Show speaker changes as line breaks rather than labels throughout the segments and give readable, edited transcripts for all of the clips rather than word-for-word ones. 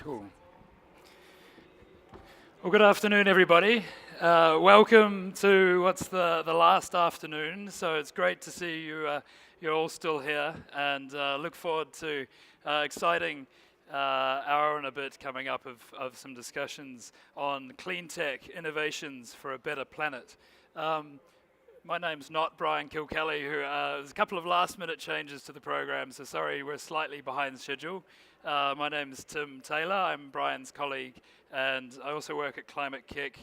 Cool. Well, good afternoon, everybody. Welcome to what's the last afternoon. So it's great to see you. You're all still here, and look forward to exciting hour and a bit coming up of some discussions on clean tech innovations for a better planet. My name's not Brian Kilkelly, there's a couple of last-minute changes to the program, so sorry we're slightly behind schedule. My name is Tim Taylor. I'm Brian's colleague, and I also work at Climate-KIC,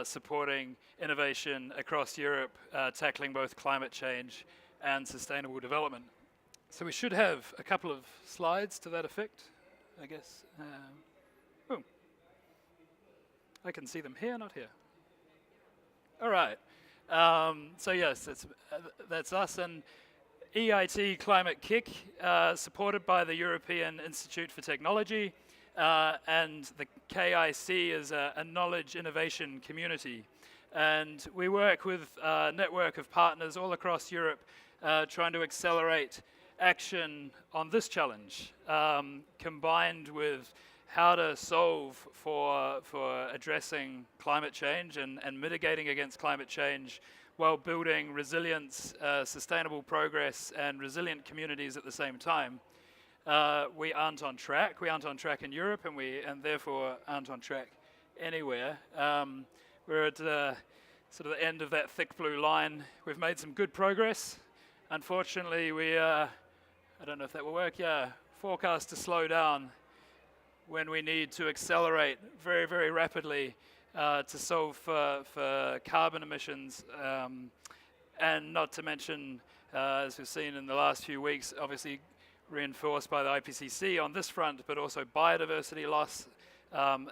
supporting innovation across Europe, tackling both climate change and sustainable development. So we should have a couple of slides to that effect, I guess. Boom. I can see them here, not here. All right. So yes, that's us. And EIT Climate-KIC, supported by the European Institute for Technology, and the KIC is a knowledge innovation community. And we work with a network of partners all across Europe trying to accelerate action on this challenge, combined with how to solve for addressing climate change and mitigating against climate change while building resilience, sustainable progress, and resilient communities at the same time. We aren't on track. We aren't on track in Europe, and therefore aren't on track anywhere. We're at sort of the end of that thick blue line. We've made some good progress. Unfortunately, I don't know if that will work. Yeah, forecast to slow down when we need to accelerate very, very rapidly to solve for carbon emissions, and not to mention, as we've seen in the last few weeks, obviously reinforced by the IPCC on this front, but also biodiversity loss,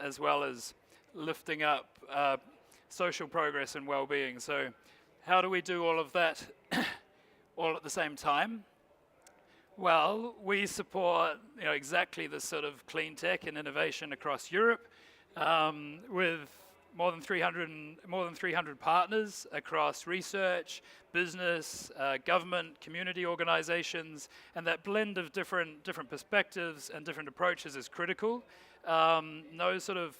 as well as lifting up social progress and well-being. So how do we do all of that all at the same time? Well, we support exactly this sort of clean tech and innovation across Europe, with more than 300 partners across research, business, government, community organizations, and that blend of different perspectives and different approaches is critical. No sort of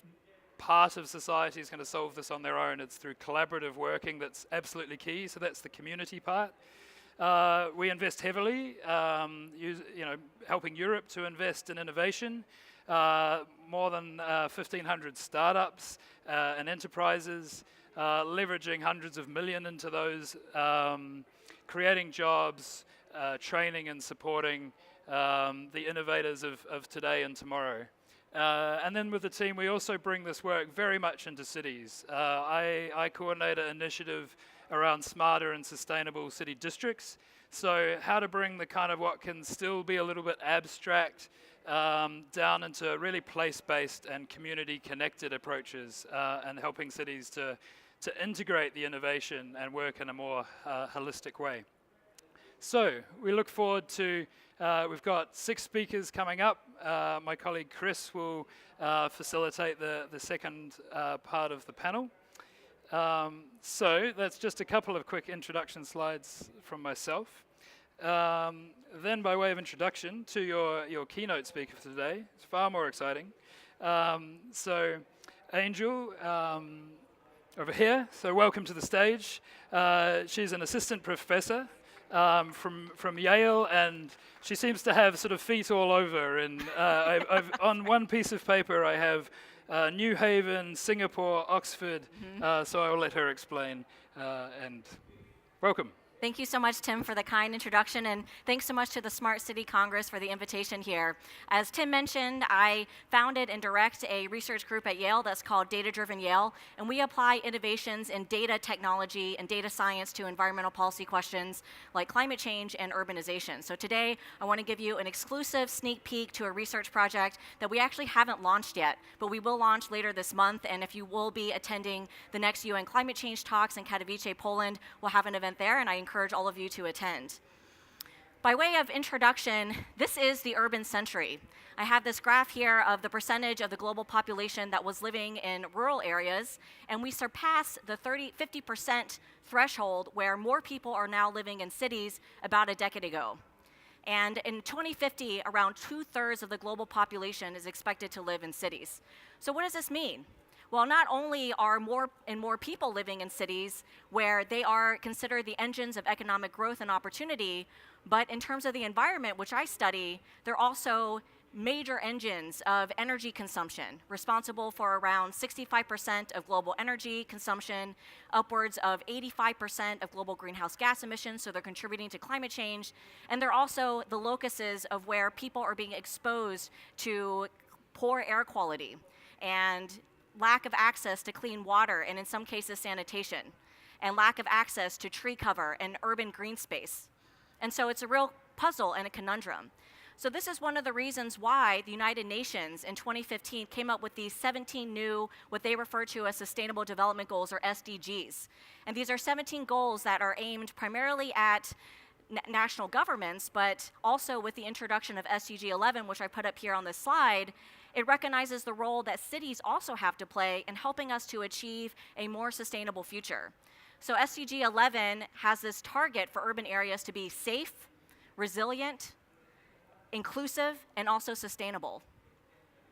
part of society is going to solve this on their own. It's through collaborative working that's absolutely key. So that's the community part. We invest heavily, helping Europe to invest in innovation. More than 1,500 startups and enterprises, leveraging hundreds of millions into those, creating jobs, training and supporting the innovators of today and tomorrow. And then with the team, we also bring this work very much into cities. I coordinate an initiative around smarter and sustainable city districts. So how to bring the kind of what can still be a little bit abstract down into really place-based and community-connected approaches, and helping cities to integrate the innovation and work in a more holistic way. So we look forward to, we've got 6 speakers coming up. My colleague Chris will facilitate the second part of the panel. So that's just a couple of quick introduction slides from myself. Then by way of introduction to your keynote speaker for today, it's far more exciting. So Angel, over here, so welcome to the stage. She's an assistant professor from Yale, and she seems to have sort of feet all over. And on one piece of paper I have New Haven, Singapore, Oxford, so I will let her explain, and welcome.
Thank you so much, Tim, for the kind introduction, and thanks so much to the Smart City Congress for the invitation here. As Tim mentioned, I founded and direct a research group at Yale that's called Datadriven Yale, and we apply innovations in data technology and data science to environmental policy questions like climate change and urbanization. So today, I want to give you an exclusive sneak peek to a research project that we actually haven't launched yet, but we will launch later this month, and if you will be attending the next UN climate change talks in Katowice, Poland, we'll have an event there, and I encourage all of you to attend. By way of introduction, this is the urban century. I have this graph here of the percentage of the global population that was living in rural areas, and we surpassed the 50% threshold where more people are now living in cities about a decade ago. And in 2050, around 2/3 of the global population is expected to live in cities. So what does this mean? Well, not only are more and more people living in cities where they are considered the engines of economic growth and opportunity, but in terms of the environment, which I study, they're also major engines of energy consumption, responsible for around 65% of global energy consumption, upwards of 85% of global greenhouse gas emissions, so they're contributing to climate change, and they're also the locuses of where people are being exposed to poor air quality and lack of access to clean water, and in some cases sanitation, and lack of access to tree cover and urban green space. And so it's a real puzzle and a conundrum. So this is one of the reasons why the United Nations in 2015 came up with these 17 new, what they refer to as Sustainable Development Goals, or SDGs. And these are 17 goals that are aimed primarily at national governments, but also with the introduction of SDG 11, which I put up here on this slide, it recognizes the role that cities also have to play in helping us to achieve a more sustainable future. So SDG 11 has this target for urban areas to be safe, resilient, inclusive, and also sustainable.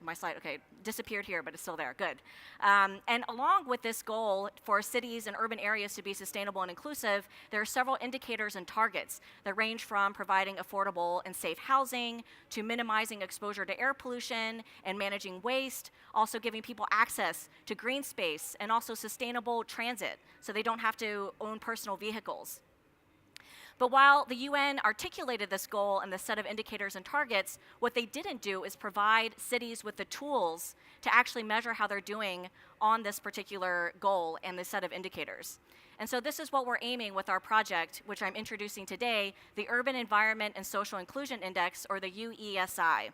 My slide, okay, disappeared here, but it's still there, good. And along with this goal for cities and urban areas to be sustainable and inclusive, there are several indicators and targets that range from providing affordable and safe housing, to minimizing exposure to air pollution and managing waste, also giving people access to green space and also sustainable transit, so they don't have to own personal vehicles. But while the UN articulated this goal and the set of indicators and targets, what they didn't do is provide cities with the tools to actually measure how they're doing on this particular goal and the set of indicators. And so this is what we're aiming with our project, which I'm introducing today, the Urban Environment and Social Inclusion Index, or the UESI.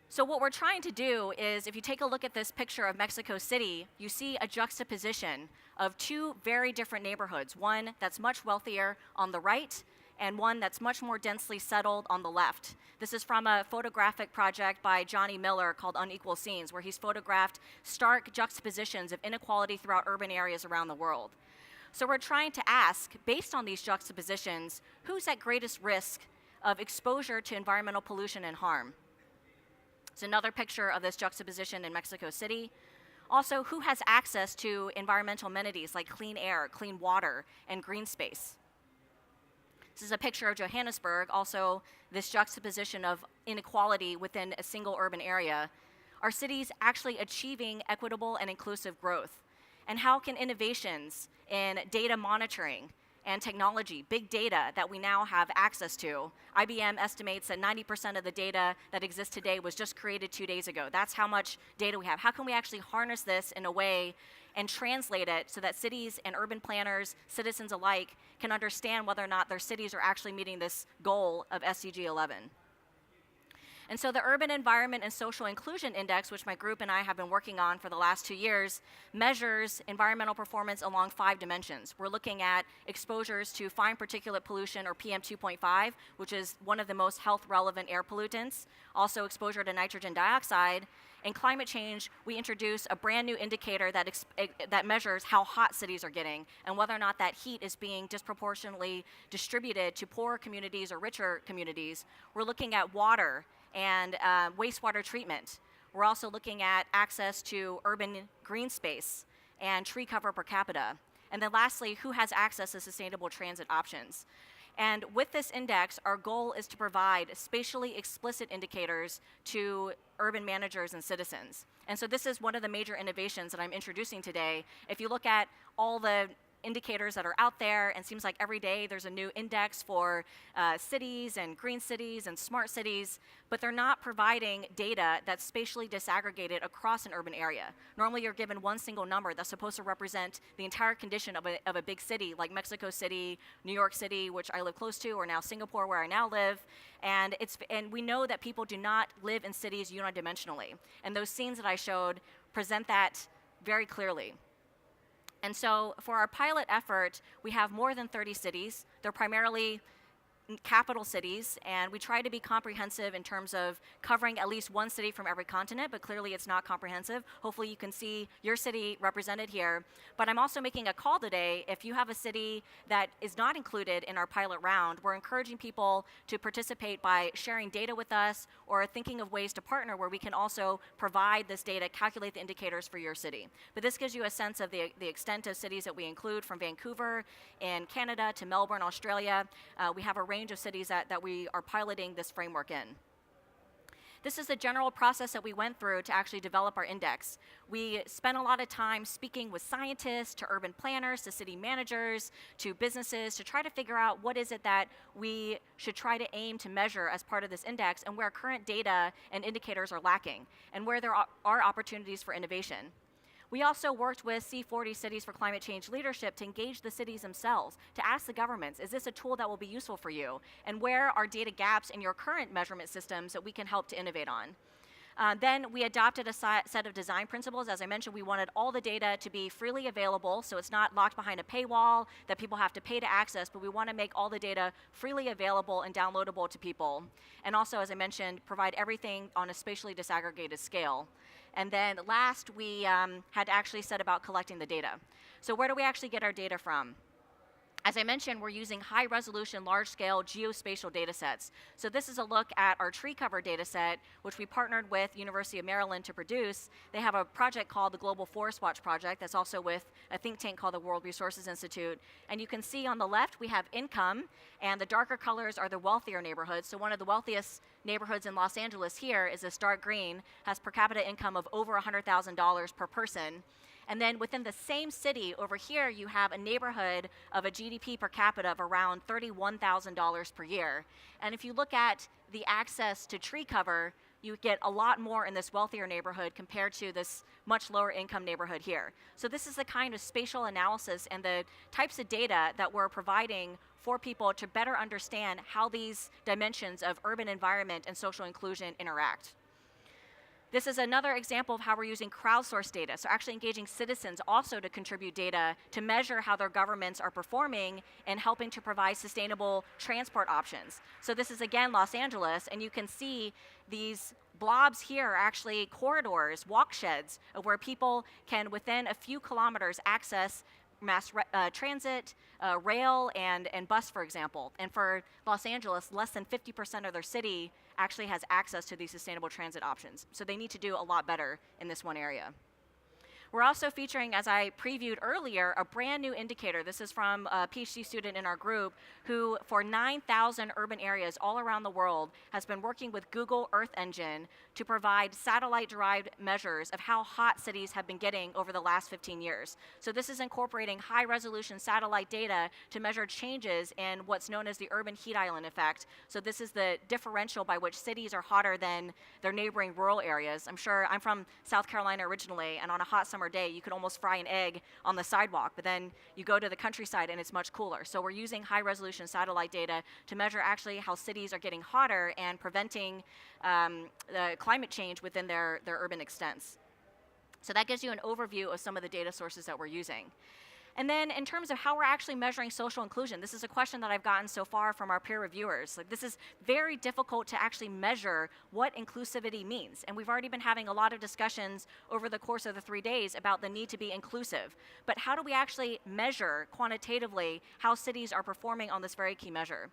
So what we're trying to do is, if you take a look at this picture of Mexico City, you see a juxtaposition of two very different neighborhoods, one that's much wealthier on the right and one that's much more densely settled on the left. This is from a photographic project by Johnny Miller called Unequal Scenes, where he's photographed stark juxtapositions of inequality throughout urban areas around the world. So we're trying to ask, based on these juxtapositions, who's at greatest risk of exposure to environmental pollution and harm? It's another picture of this juxtaposition in Mexico City. Also, who has access to environmental amenities like clean air, clean water, and green space? This is a picture of Johannesburg, also this juxtaposition of inequality within a single urban area. Are cities actually achieving equitable and inclusive growth? And how can innovations in data monitoring and technology, big data that we now have access to. IBM estimates that 90% of the data that exists today was just created 2 days ago. That's how much data we have. How can we actually harness this in a way and translate it so that cities and urban planners, citizens alike, can understand whether or not their cities are actually meeting this goal of SDG 11? And so the Urban Environment and Social Inclusion Index, which my group and I have been working on for the last 2 years, measures environmental performance along 5 dimensions. We're looking at exposures to fine particulate pollution, or PM 2.5, which is one of the most health-relevant air pollutants, also exposure to nitrogen dioxide. In climate change, we introduce a brand new indicator that measures how hot cities are getting and whether or not that heat is being disproportionately distributed to poorer communities or richer communities. We're looking at water and wastewater treatment. We're also looking at access to urban green space and tree cover per capita. And then lastly, who has access to sustainable transit options? And with this index, our goal is to provide spatially explicit indicators to urban managers and citizens. And so this is one of the major innovations that I'm introducing today. If you look at all the indicators that are out there, and it seems like every day there's a new index for cities and green cities and smart cities, but they're not providing data that's spatially disaggregated across an urban area. Normally you're given one single number that's supposed to represent the entire condition of a big city, like Mexico City, New York City, which I live close to, or now Singapore, where I now live. And we know that people do not live in cities unidimensionally. And those scenes that I showed present that very clearly. And so for our pilot effort, we have more than 30 cities. They're primarily capital cities, and we try to be comprehensive in terms of covering at least one city from every continent, but clearly it's not comprehensive. Hopefully you can see your city represented here. But I'm also making a call today. If you have a city that is not included in our pilot round, we're encouraging people to participate by sharing data with us or thinking of ways to partner where we can also provide this data, calculate the indicators for your city. But this gives you a sense of the extent of cities that we include, from Vancouver in Canada to Melbourne, Australia. We have a range of cities that we are piloting this framework in. This is the general process that we went through to actually develop our index. We spent a lot of time speaking with scientists, to urban planners, to city managers, to businesses, to try to figure out what is it that we should try to aim to measure as part of this index, and where current data and indicators are lacking, and where there are opportunities for innovation. We also worked with C40 Cities for Climate Change Leadership to engage the cities themselves, to ask the governments, is this a tool that will be useful for you? And where are data gaps in your current measurement systems that we can help to innovate on? Then we adopted a set of design principles. As I mentioned, we wanted all the data to be freely available, so it's not locked behind a paywall that people have to pay to access, but we want to make all the data freely available and downloadable to people. And also, as I mentioned, provide everything on a spatially disaggregated scale. And then last, we had actually set about collecting the data. So where do we actually get our data from? As I mentioned, we're using high-resolution, large-scale geospatial data sets. So this is a look at our tree cover data set, which we partnered with University of Maryland to produce. They have a project called the Global Forest Watch Project that's also with a think tank called the World Resources Institute. And you can see on the left, we have income, and the darker colors are the wealthier neighborhoods. So one of the wealthiest neighborhoods in Los Angeles here is this dark green, has per capita income of over $100,000 per person. And then within the same city over here, you have a neighborhood of a GDP per capita of around $31,000 per year. And if you look at the access to tree cover, you get a lot more in this wealthier neighborhood compared to this much lower income neighborhood here. So this is the kind of spatial analysis and the types of data that we're providing for people to better understand how these dimensions of urban environment and social inclusion interact. This is another example of how we're using crowdsourced data, so actually engaging citizens also to contribute data to measure how their governments are performing and helping to provide sustainable transport options. So this is again Los Angeles, and you can see these blobs here are actually corridors, walk sheds, of where people can, within a few kilometers, access mass transit, rail, and bus, for example. And for Los Angeles, less than 50% of their city actually has access to these sustainable transit options. So they need to do a lot better in this one area. We're also featuring, as I previewed earlier, a brand new indicator. This is from a PhD student in our group who, for 9,000 urban areas all around the world, has been working with Google Earth Engine to provide satellite-derived measures of how hot cities have been getting over the last 15 years. So this is incorporating high-resolution satellite data to measure changes in what's known as the urban heat island effect. So this is the differential by which cities are hotter than their neighboring rural areas. I'm from South Carolina originally, and on a hot summer day, you could almost fry an egg on the sidewalk, but then you go to the countryside and it's much cooler. So we're using high-resolution satellite data to measure actually how cities are getting hotter and preventing the climate change within their urban extents. So that gives you an overview of some of the data sources that we're using. And then in terms of how we're actually measuring social inclusion, this is a question that I've gotten so far from our peer reviewers. Like, this is very difficult to actually measure what inclusivity means. And we've already been having a lot of discussions over the course of the 3 days about the need to be inclusive. But how do we actually measure quantitatively how cities are performing on this very key measure?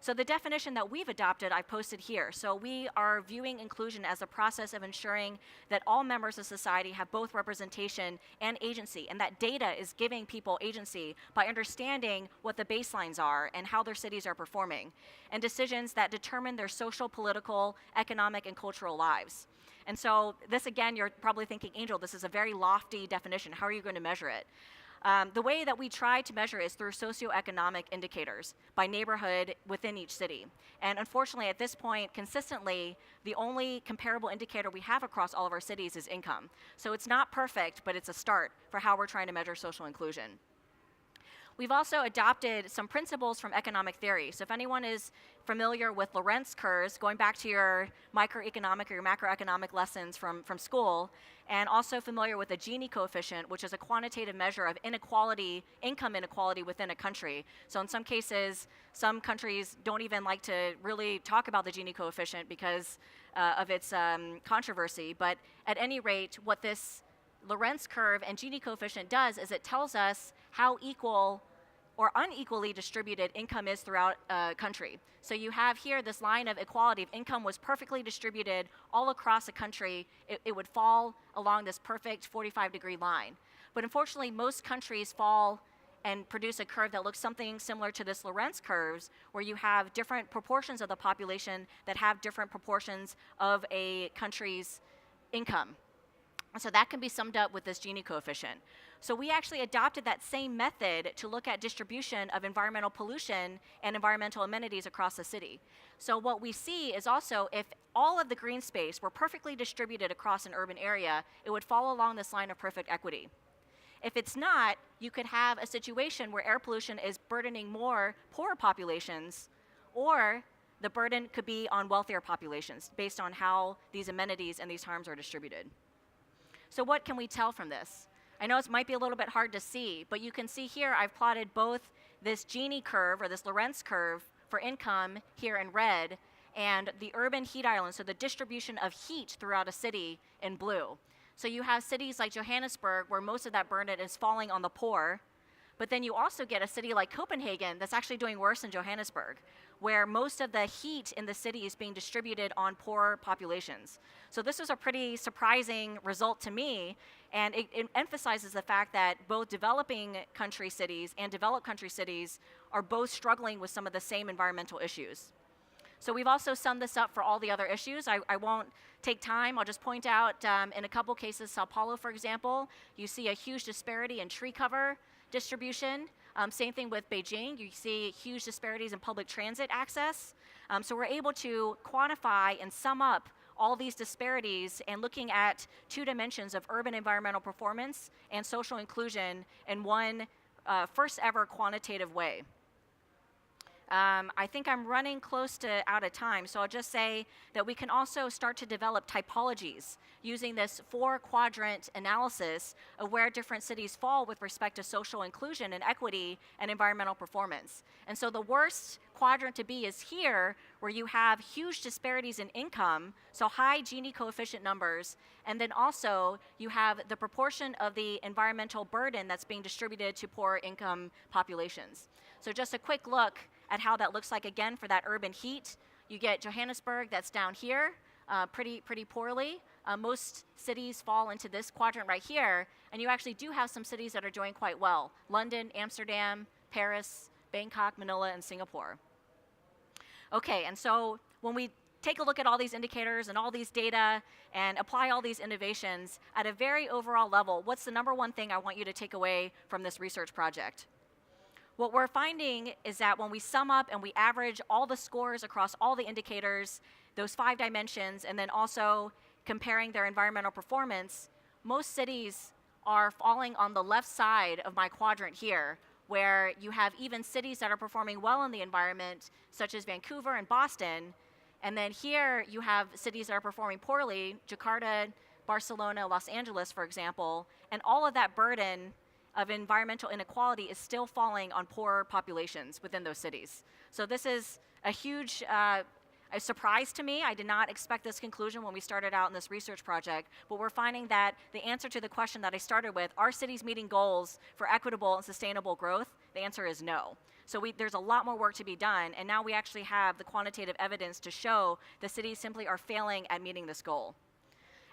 So the definition that we've adopted, I posted here. So we are viewing inclusion as a process of ensuring that all members of society have both representation and agency, and that data is giving people agency by understanding what the baselines are and how their cities are performing, and decisions that determine their social, political, economic, and cultural lives. And so this, again, you're probably thinking, Angel, this is a very lofty definition. How are you going to measure it? The way that we try to measure is through socioeconomic indicators by neighborhood within each city. And unfortunately, at this point, consistently, the only comparable indicator we have across all of our cities is income. So it's not perfect, but it's a start for how we're trying to measure social inclusion. We've also adopted some principles from economic theory. So if anyone is familiar with Lorentz curves, going back to your microeconomic or your macroeconomic lessons from school, and also familiar with the Gini coefficient, which is a quantitative measure of inequality, income inequality within a country. So in some cases, some countries don't even like to really talk about the Gini coefficient because of its controversy. But at any rate, what this Lorentz curve and Gini coefficient does is it tells us how equal or unequally distributed income is throughout a country. So you have here this line of equality. If income was perfectly distributed all across a country, it would fall along this perfect 45-degree line. But unfortunately, most countries fall and produce a curve that looks something similar to this Lorentz curves, where you have different proportions of the population that have different proportions of a country's income. So that can be summed up with this Gini coefficient. So we actually adopted that same method to look at distribution of environmental pollution and environmental amenities across the city. So what we see is also if all of the green space were perfectly distributed across an urban area, it would fall along this line of perfect equity. If it's not, you could have a situation where air pollution is burdening more poorer populations, or the burden could be on wealthier populations based on how these amenities and these harms are distributed. So what can we tell from this? I know it might be a little bit hard to see, but you can see here I've plotted both this Gini curve, or this Lorentz curve, for income here in red, and the urban heat island, so the distribution of heat throughout a city in blue. So you have cities like Johannesburg, where most of that burden is falling on the poor, but then you also get a city like Copenhagen that's actually doing worse than Johannesburg, where most of the heat in the city is being distributed on poor populations. So this was a pretty surprising result to me, and it emphasizes the fact that both developing country cities and developed country cities are both struggling with some of the same environmental issues. So we've also summed this up for all the other issues. I won't take time. I'll just point out in a couple cases, Sao Paulo, for example, you see a huge disparity in tree cover distribution. Same thing with Beijing. You see huge disparities in public transit access. So we're able to quantify and sum up all these disparities and looking at two dimensions of urban environmental performance and social inclusion in one first ever quantitative way. I think I'm running close to out of time, so I'll just say that we can also start to develop typologies using this 4-quadrant analysis of where different cities fall with respect to social inclusion and equity and environmental performance. And so the worst quadrant to be is here, where you have huge disparities in income, so high Gini coefficient numbers, and then also you have the proportion of the environmental burden that's being distributed to poor income populations. So just a quick look at how that looks like again for that urban heat. You get Johannesburg, that's down here, pretty poorly. Most cities fall into this quadrant right here, and you actually do have some cities that are doing quite well. London, Amsterdam, Paris, Bangkok, Manila, and Singapore. Okay, and so when we take a look at all these indicators and all these data and apply all these innovations at a very overall level, what's the number one thing I want you to take away from this research project? What we're finding is that when we sum up and we average all the scores across all the indicators, those 5 dimensions, and then also comparing their environmental performance, most cities are falling on the left side of my quadrant here, where you have even cities that are performing well in the environment, such as Vancouver and Boston, and then here you have cities that are performing poorly, Jakarta, Barcelona, Los Angeles, for example, and all of that burden of environmental inequality is still falling on poor populations within those cities. So this is a huge a surprise to me. I did not expect this conclusion when we started out in this research project, but we're finding that the answer to the question that I started with, are cities meeting goals for equitable and sustainable growth? The answer is no. So there's a lot more work to be done, and now we actually have the quantitative evidence to show the cities simply are failing at meeting this goal.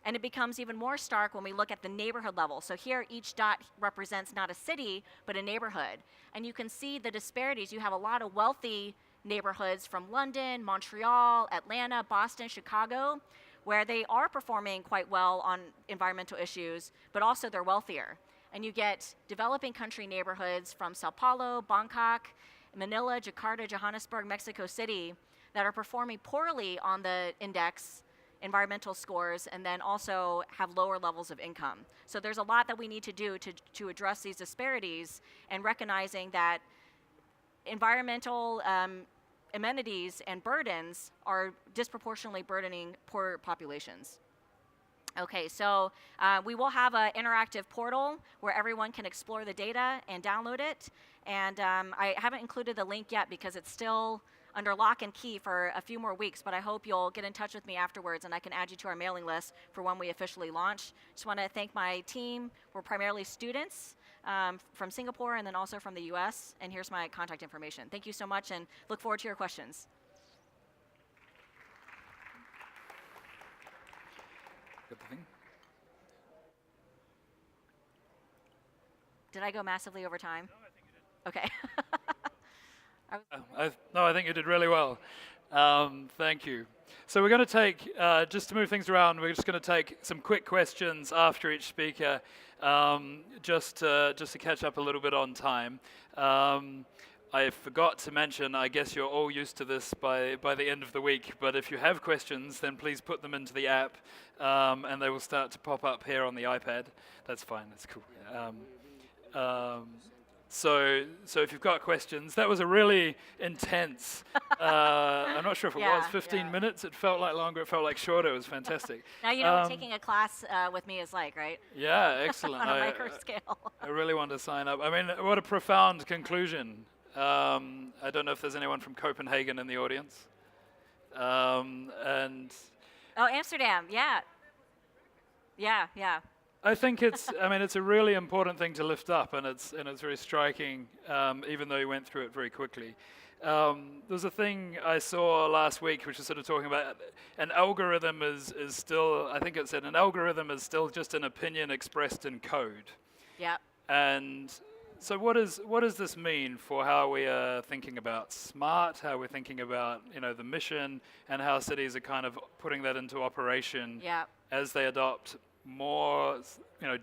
And it becomes even more stark when we look at the neighborhood level. So here, each dot represents not a city, but a neighborhood. And you can see the disparities. You have a lot of wealthy neighborhoods from London, Montreal, Atlanta, Boston, Chicago, where they are performing quite well on environmental issues, but also they're wealthier. And you get developing country neighborhoods from Sao Paulo, Bangkok, Manila, Jakarta, Johannesburg, Mexico City, that are performing poorly on the index environmental scores, and then also have lower levels of income. So there's a lot that we need to do to address these disparities, and recognizing that environmental amenities and burdens are disproportionately burdening poor populations. Okay, so we will have an interactive portal where everyone can explore the data and download it. And I haven't included the link yet because it's still under lock and key for a few more weeks, but I hope you'll get in touch with me afterwards and I can add you to our mailing list for when we officially launch. Just want to thank my team. We're primarily students from Singapore and then also from the US, and here's my contact information. Thank you so much and look forward to your questions.
Good thing.
Did I go massively over time?
No, I think you did.
Okay.
No, I think you did really well. Thank you. So we're going to take, just to move things around, we're just going to take some quick questions after each speaker, just to catch up a little bit on time. I forgot to mention, I guess you're all used to this by the end of the week, but if you have questions, then please put them into the app, and they will start to pop up here on the iPad. That's fine, that's cool. So if you've got questions, that was a really intense, I'm not sure if it was 15 minutes, it felt like longer, it felt like shorter, it was fantastic.
Now you know what taking a class with me is like, right?
Yeah, excellent.
On a micro scale.
I really want to sign up. I mean, what a profound conclusion. I don't know if there's anyone from Copenhagen in the audience. And
oh, Amsterdam, yeah. Yeah.
I think it's a really important thing to lift up, and it's very striking, even though you went through it very quickly. There's a thing I saw last week, which is sort of talking about an algorithm is still, I think it said, an algorithm is still just an opinion expressed in code.
Yeah.
And so what does this mean for how we are thinking about smart, how we're thinking about the mission, and how cities are kind of putting that into operation as they adopt more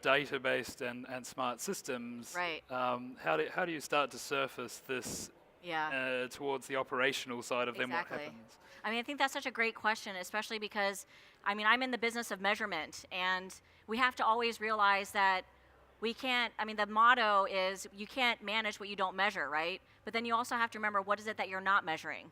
data-based and smart systems?
Right.
How do you start to surface this towards the operational side of them? What happens?
I mean, I think that's such a great question, especially because I'm in the business of measurement, and we have to always realize that we can't, the motto is you can't manage what you don't measure, right? But then you also have to remember, what is it that you're not measuring?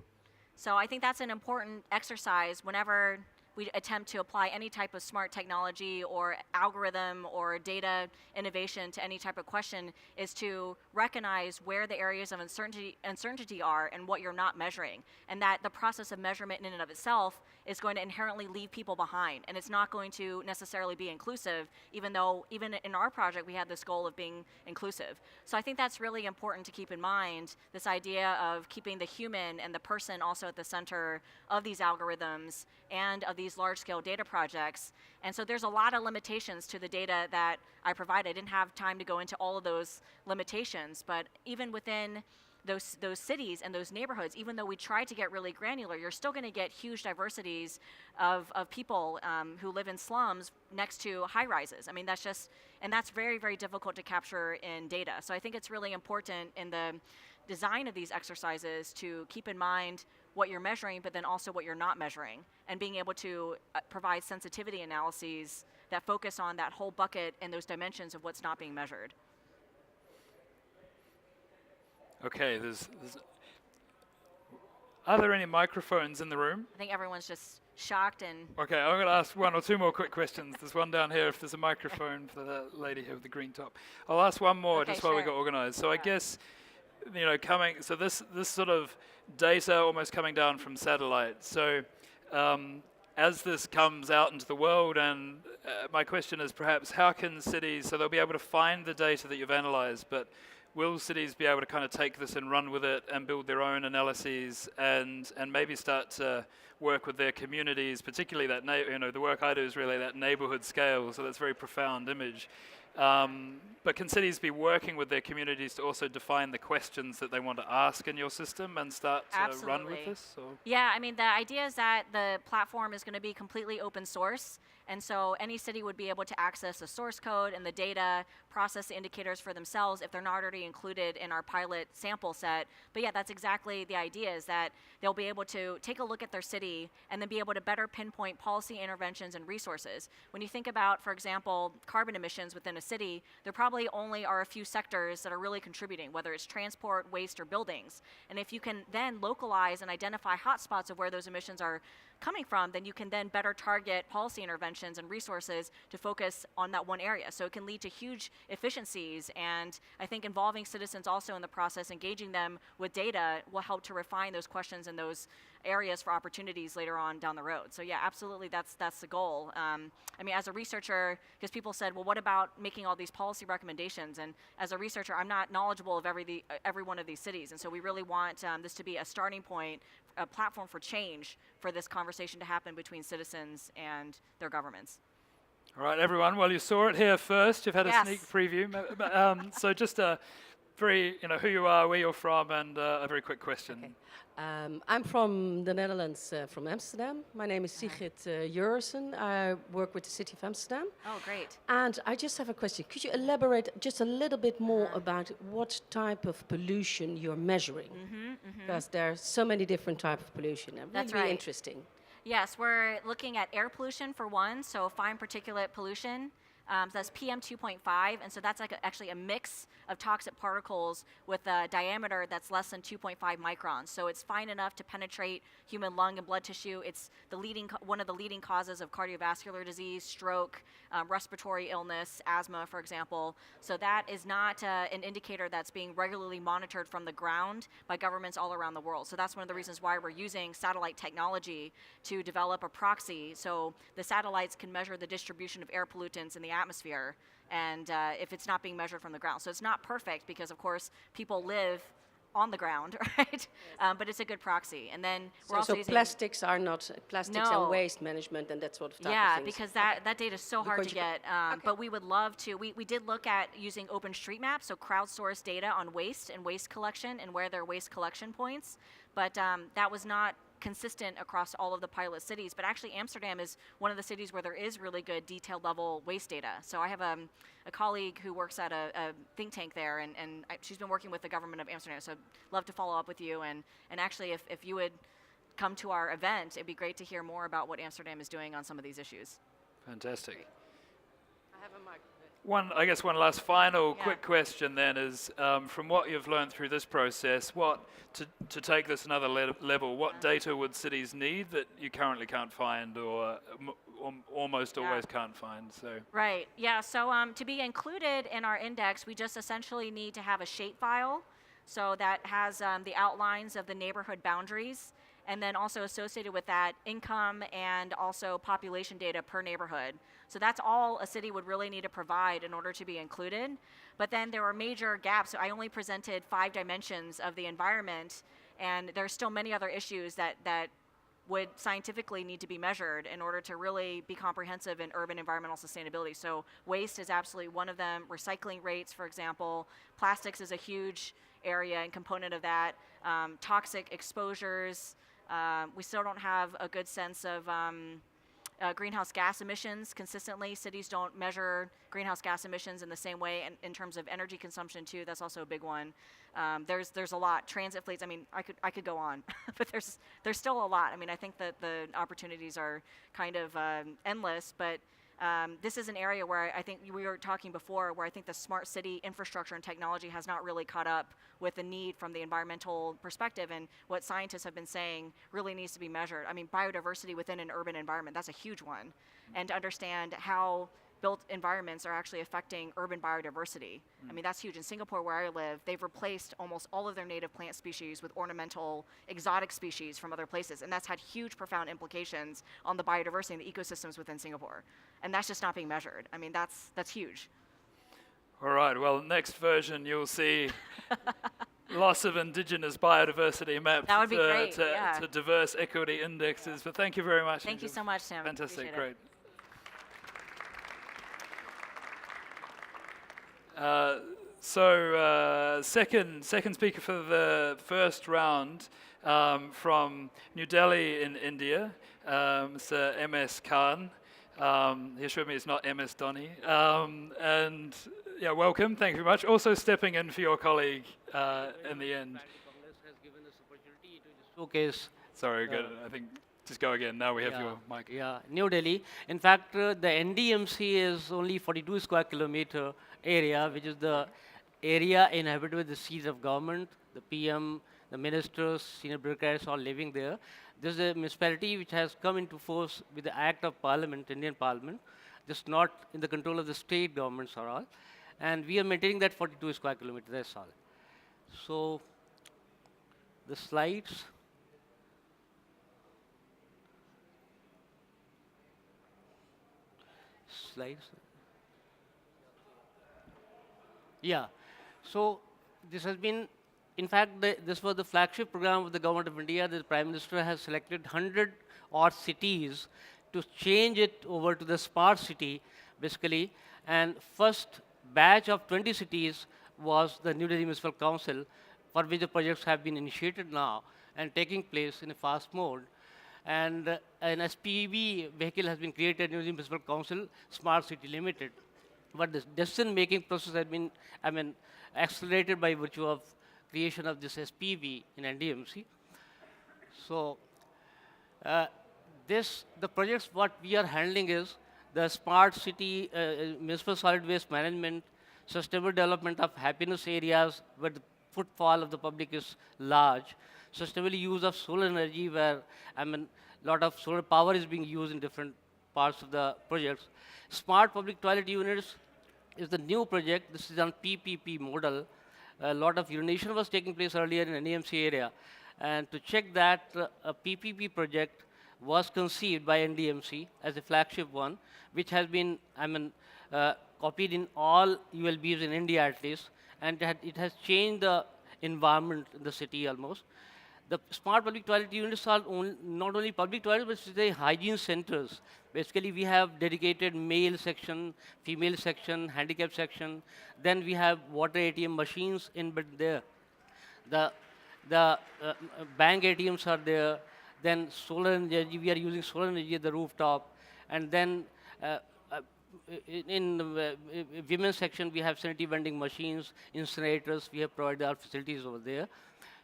So I think that's an important exercise whenever we attempt to apply any type of smart technology or algorithm or data innovation to any type of question, is to recognize where the areas of uncertainty are and what you're not measuring. And that the process of measurement in and of itself is going to inherently leave people behind. And it's not going to necessarily be inclusive, even though even in our project we had this goal of being inclusive. So I think that's really important to keep in mind, this idea of keeping the human and the person also at the center of these algorithms and of these large-scale data projects. And so there's a lot of limitations to the data that I provide. I didn't have time to go into all of those limitations, but even within those cities and those neighborhoods, even though we try to get really granular, you're still going to get huge diversities of people who live in slums next to high-rises. That's very, very difficult to capture in data. So I think it's really important in the design of these exercises to keep in mind what you're measuring, but then also what you're not measuring, and being able to provide sensitivity analyses that focus on that whole bucket and those dimensions of what's not being measured.
Okay, are there any microphones in the room?
I think everyone's just shocked and...
Okay, I'm going to ask one or two more quick questions. There's one down here if there's a microphone for the lady here with the green top. I'll ask one more just while we got organized. So I guess, this sort of data almost coming down from satellite. So as this comes out into the world, and my question is perhaps how can cities, so they'll be able to find the data that you've analyzed, but will cities be able to kind of take this and run with it and build their own analyses and maybe start to work with their communities, particularly that, the work I do is really that neighborhood scale, so that's a very profound image. But can cities be working with their communities to also define the questions that they want to ask in your system and start to run with this? Or?
Yeah, the idea is that the platform is going to be completely open source, And so any city would be able to access the source code and the data, process the indicators for themselves if they're not already included in our pilot sample set. But yeah, that's exactly the idea, is that they'll be able to take a look at their city and then be able to better pinpoint policy interventions and resources. When you think about, for example, carbon emissions within a city, there probably only are a few sectors that are really contributing, whether it's transport, waste, or buildings. And if you can then localize and identify hotspots of where those emissions are coming from, then you can then better target policy interventions and resources to focus on that one area. So it can lead to huge efficiencies, and I think involving citizens also in the process, engaging them with data, will help to refine those questions and those areas for opportunities later on down the road. So yeah, absolutely, that's the goal. I mean, as a researcher, because people said, well, what about making all these policy recommendations? And as a researcher, I'm not knowledgeable of every one of these cities, and so we really want this to be a starting point, a platform for change for this conversation to happen between citizens and their governments.
All right, everyone. Well, you saw it here first. You've had a sneak preview. So just a very, who you are, where you're from, and a very quick question.
Okay. I'm from the Netherlands, from Amsterdam. My name is Sigrid Enarsson. I work with the City of Amsterdam.
Oh, great.
And I just have a question. Could you elaborate just a little bit more about what type of pollution you're measuring? Because there are so many different types of pollution.
That's
really
right.
Interesting.
Yes, we're looking at air pollution for one, so fine particulate pollution. So that's PM 2.5, and so that's like actually a mix of toxic particles with a diameter that's less than 2.5 microns. So it's fine enough to penetrate human lung and blood tissue. It's the one of the leading causes of cardiovascular disease, stroke, respiratory illness, asthma, for example. So that is not an indicator that's being regularly monitored from the ground by governments all around the world. So that's one of the reasons why we're using satellite technology to develop a proxy. So the satellites can measure the distribution of air pollutants in the atmosphere, and if it's not being measured from the ground. So it's not perfect because, of course, people live on the ground, right? But it's a good proxy. And then we're also using
plastics are not plastics and waste management and that sort of type of things.
Because that data is so hard to get. But we would love to. We did look at using OpenStreetMap, so crowdsourced data on waste and waste collection and where there are waste collection points. But that was not consistent across all of the pilot cities, but actually Amsterdam is one of the cities where there is really good detailed level waste data. So I have a colleague who works at a think tank there, and she's been working with the government of Amsterdam, so I'd love to follow up with you, and actually if you would come to our event, it'd be great to hear more about what Amsterdam is doing on some of these issues.
Fantastic.
I have a mic.
One last final quick question then is, from what you've learned through this process, to take this another level, what data would cities need that you currently can't find or almost always can't find? So
Right, yeah, so to be included in our index, we just essentially need to have a shapefile, so that has the outlines of the neighborhood boundaries, and then also associated with that, income and also population data per neighborhood. So that's all a city would really need to provide in order to be included. But then there are major gaps. So I only presented 5 dimensions of the environment, and there's still many other issues that would scientifically need to be measured in order to really be comprehensive in urban environmental sustainability. So waste is absolutely one of them. Recycling rates, for example. Plastics is a huge area and component of that. Toxic exposures. We still don't have a good sense of greenhouse gas emissions consistently. Cities don't measure greenhouse gas emissions in the same way, and in terms of energy consumption too, that's also a big one. There's a lot. Transit fleets, I mean, I could go on, but there's still a lot. I mean, I think that the opportunities are kind of endless, but this is an area where I think we were talking before, where I think the smart city infrastructure and technology has not really caught up with the need from the environmental perspective, and what scientists have been saying really needs to be measured. I mean, biodiversity within an urban environment, that's a huge one. And to understand how built environments are actually affecting urban biodiversity. I mean, that's huge. In Singapore, where I live, they've replaced almost all of their native plant species with ornamental exotic species from other places, and that's had huge, profound implications on the biodiversity and the ecosystems within Singapore. And that's just not being measured. I mean, that's huge.
all right, well, next version you'll see loss of indigenous biodiversity mapped
That would be great,
to diverse equity indexes. But thank you very much.
Thank you so much, Tim.
Fantastic,
Appreciate
great. Second speaker for the first round, from New Delhi in India, Mr. M.S. Khan. He assured me it's not MS Donny. And yeah, welcome. Thank you very much. Also stepping in for your colleague in the end.
Congress has given us opportunity to just showcase.
Sorry, good. I think just go again. Now we have
Yeah,
your mic.
yeah, New Delhi. In fact, the NDMC is only 42 square kilometer area, which is the area inhabited with the seats of government, the PM, the ministers, senior bureaucrats, all living there. This is a municipality which has come into force with the Act of Parliament, Indian Parliament, just not in the control of the state governments or all. And we are maintaining that 42 square kilometers, that's all. So, the slides. Slides. Yeah. So this has been, in fact, this was the flagship program of the government of India. The Prime Minister has selected 100 odd cities to change it over to the smart city, basically. And first batch of 20 cities was the New Delhi Municipal Council, for which the projects have been initiated now and taking place in a fast mode. And an SPV vehicle has been created in the Municipal Council, Smart City Limited. But the decision-making process has been, accelerated by virtue of creation of this SPV in NDMC. So, the projects what we are handling is the smart city, municipal solid waste management, sustainable development of happiness areas where the footfall of the public is large, sustainable use of solar energy where, lot of solar power is being used in different parts of the projects. Smart public toilet units is the new project. This is on PPP model. A lot of urination was taking place earlier in NDMC area. And to check that, a PPP project was conceived by NDMC as a flagship one, which has been, copied in all ULBs in India at least, and it has changed the environment in the city almost. The smart public toilet units are not only public toilets, but they hygiene centers. Basically, we have dedicated male section, female section, handicap section. Then we have water ATM machines in there. The bank ATMs are there. Then solar energy, we are using solar energy at the rooftop. And then in the women's section, we have sanitary vending machines, incinerators. We have provided our facilities over there.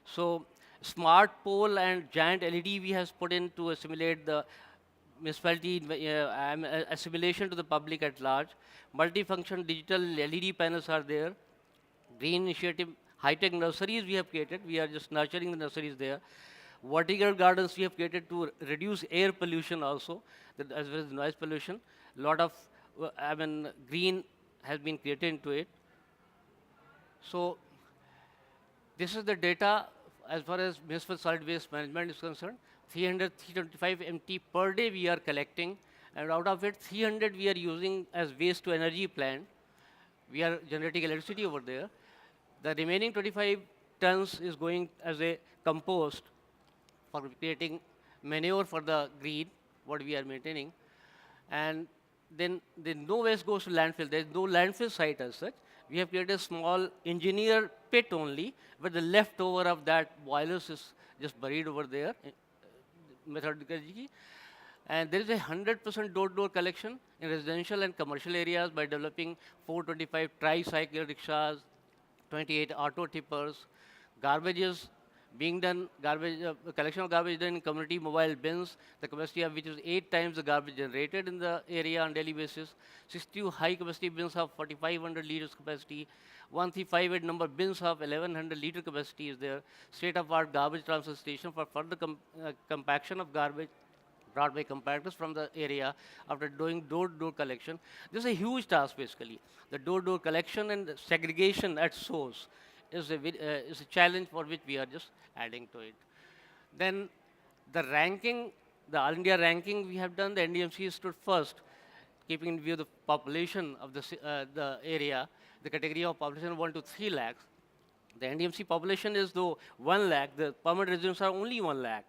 So smart pole and giant LED we have put in to assimilate the municipality assimilation to the public at large. Multifunction digital LED panels are there. Green initiative, Hightech Nurseries we have created. We are just nurturing the nurseries there. Vertical gardens we have created to reduce air pollution also, as well as noise pollution. A lot of green has been created into it. So this is the data as far as municipal solid waste management is concerned. 325 MT per day we are collecting, and out of it, 300 we are using as waste to energy plant. We are generating electricity over there. The remaining 25 tons is going as a compost for creating manure for the green, what we are maintaining. And then no waste goes to landfill. There is no landfill site as such. We have created a small engineer pit only, but the leftover of that boilers is just buried over there, methodically. And there is a 100% door-to-door collection in residential and commercial areas by developing 425 tricycle rickshaws, 28 auto tippers. Garbage is being done, collection of garbage done in community mobile bins, the capacity of which is 8 times the garbage generated in the area on daily basis. 62 high capacity bins of 4,500 liters capacity. 1358 number bins of 1,100 liter capacity is there. State-of-art garbage transfer station for further compaction of garbage brought by compactors from the area after doing door-to-door collection. This is a huge task basically. The door-to-door collection and the segregation at source is a challenge for which we are just adding to it. Then the ranking, the All India ranking we have done, the NDMC stood first, keeping in view the population of the area, the category of population 1 to 3 lakhs. The NDMC population is though 1 lakh, the permanent residents are only 1 lakh.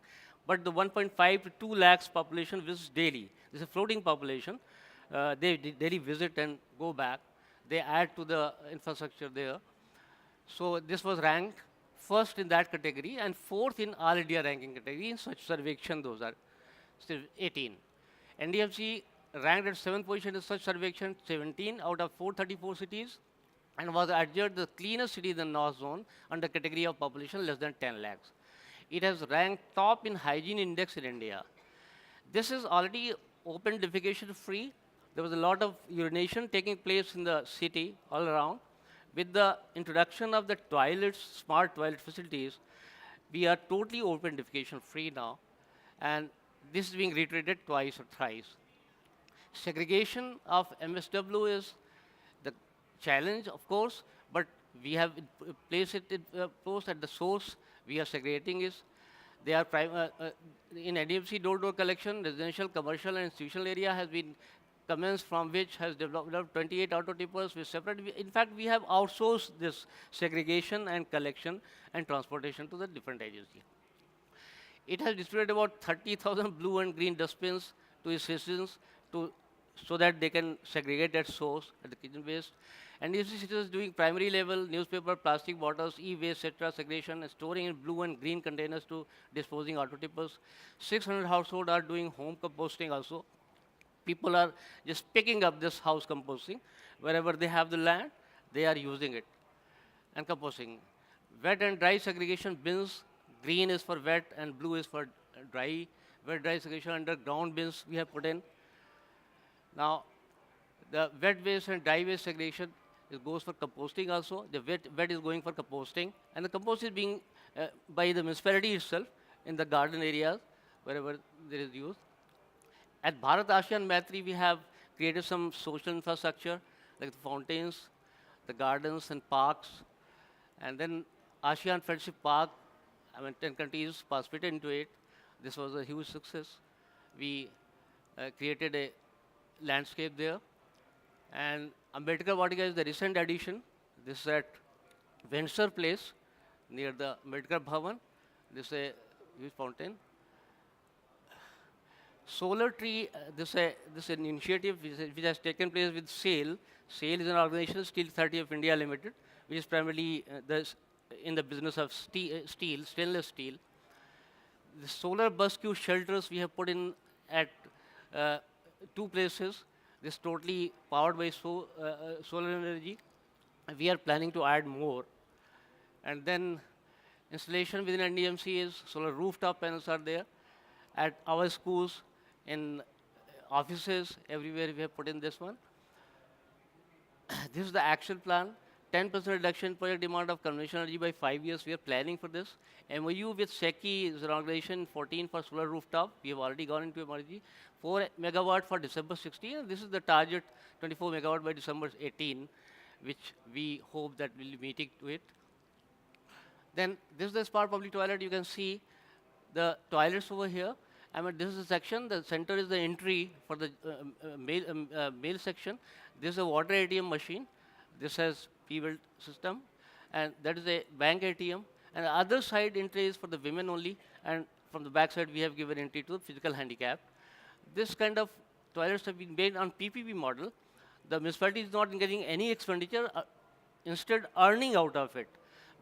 But the 1.5 to 2 lakhs population visits daily. This is a floating population. They daily visit and go back. They add to the infrastructure there. So this was ranked first in that category and fourth in All India ranking category in such survection. Those are still 18. NDMC ranked at 7th position in such survection, 17 out of 434 cities, and was adjudged the cleanest city in the North Zone under category of population less than 10 lakhs. It has ranked top in hygiene index in India. This is already open defecation free. There was a lot of urination taking place in the city all around. With the introduction of the toilets, smart toilet facilities, we are totally open defecation free now. And this is being reiterated twice or thrice. Segregation of MSW is the challenge, of course, but we have placed it post at the source. We are segregating it. They are in NDMC door-to-door collection, residential, commercial, and institutional area has been commenced, from which has developed 28 auto tippers with separate. In fact, we have outsourced this segregation and collection and transportation to the different agencies. It has distributed about 30,000 blue and green dustbins to its citizens so that they can segregate at source at the kitchen waste. And if the citizens doing primary level newspaper, plastic bottles, e-waste, etc., segregation and storing in blue and green containers to disposing auto tippers. 600 households are doing home composting also. People are just picking up this house composting. Wherever they have the land, they are using it and composting. Wet and dry segregation bins, green is for wet and blue is for dry. Wet dry segregation underground bins we have put in. Now, the wet waste and dry waste segregation goes for composting also. The wet is going for composting. And the compost is being by the municipality itself in the garden areas, wherever there is use. At Bharat ASEAN Maitri, we have created some social infrastructure, like the fountains, the gardens and parks. And then ASEAN Friendship Park, 10 countries participated into it. This was a huge success. We created a landscape there. And Ambedkar Vatika is the recent addition. This is at Windsor Place, near the Ambedkar Bhavan. This is a huge fountain. Solar Tree, this is an initiative which has taken place with SAIL. SAIL is an organization, Steel Authority of India Limited, which is primarily in the business of steel, stainless steel. The solar bus queue shelters we have put in at 2 places. This totally powered by solar energy. We are planning to add more. And then installation within NDMC is solar rooftop panels are there. At our schools, in offices, everywhere we have put in this one. This is the action plan. 10% reduction project demand of conventional energy by 5 years. We are planning for this. MOU with SECI is an organization 14 for solar rooftop. We have already gone into MRG. 4 megawatt for December 16. And this is the target 24 megawatt by December 18, which we hope that we'll be meeting to it. Then this is the smart public toilet. You can see the toilets over here. This is a section. The center is the entry for the male section. This is a water ATM machine. This has P-built system. And that is a bank ATM. And the other side entry is for the women only. And from the back side, we have given entry to the physical handicap. This kind of toilets have been made on PPP model. The municipality is not getting any expenditure, instead earning out of it.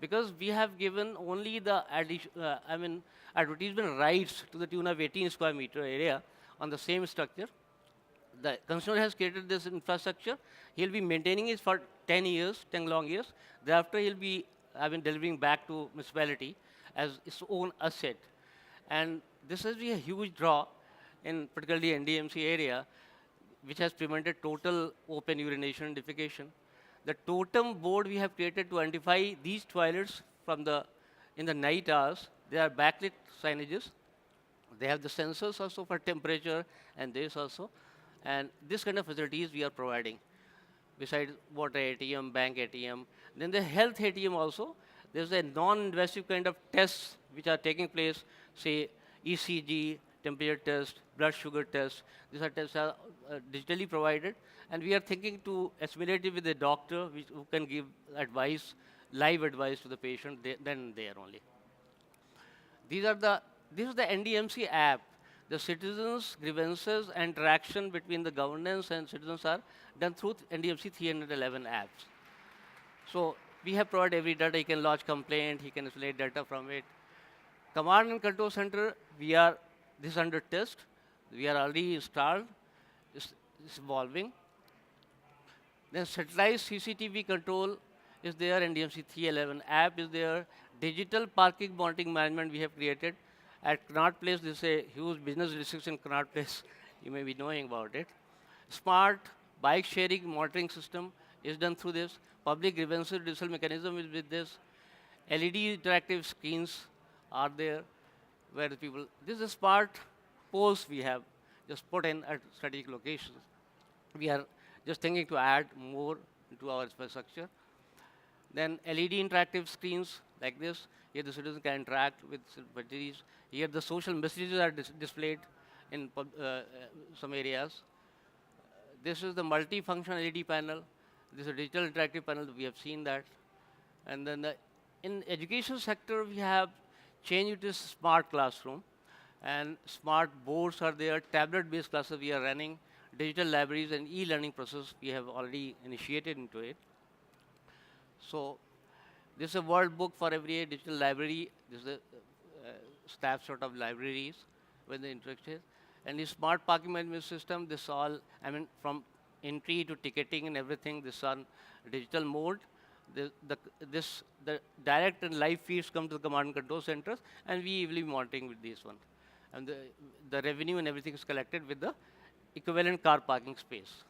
Because we have given only the advertisement rights to the tune of 18 square meter area on the same structure. The consumer has created this infrastructure. He'll be maintaining it for 10 years, 10 long years. Thereafter, he'll be delivering back to municipality as its own asset. And this has been a huge draw in particularly NDMC area, which has prevented total open urination and defecation. The totem board we have created to identify these toilets in the night hours. They are backlit signages. They have the sensors also for temperature and this also. And this kind of facilities we are providing. Besides water ATM, bank ATM. Then the health ATM also. There's a non-invasive kind of tests which are taking place, say ECG, temperature test, blood sugar test. These are tests are digitally provided. And we are thinking to assimilate it with a doctor who can give advice, live advice to the patient then and there only. This is the NDMC app. The citizens' grievances and interaction between the governance and citizens are done through NDMC 311 apps. So we have provided every data. He can lodge complaint. He can isolate data from it. Command and control center, this is under test. We are already installed. It's evolving. Then centralized CCTV control is there, and DMC 311 app is there. Digital parking monitoring management we have created. At Connaught Place, this is a huge business district in Connaught Place. You may be knowing about it. Smart bike sharing monitoring system is done through this. Public grievances digital mechanism is with this. LED interactive screens are there where the people, this is smart poles we have just put in at strategic locations. We are just thinking to add more to our infrastructure. Then LED interactive screens like this. Here the citizens can interact with batteries. Here the social messages are displayed in some areas. This is the multifunction LED panel. This is a digital interactive panel. We have seen that. And then in education sector, we have changed it to smart classroom. And smart boards are there. Tablet-based classes we are running. Digital libraries and e-learning process we have already initiated into it. So this is a world book for every digital library. This is a snapshot of libraries when the interaction. And the smart parking management system, this all, I mean, from entry to ticketing and everything, this on digital mode. The direct and live feeds come to the command and control centers, and we will be monitoring with this one. And the revenue and everything is collected with the equivalent car parking space.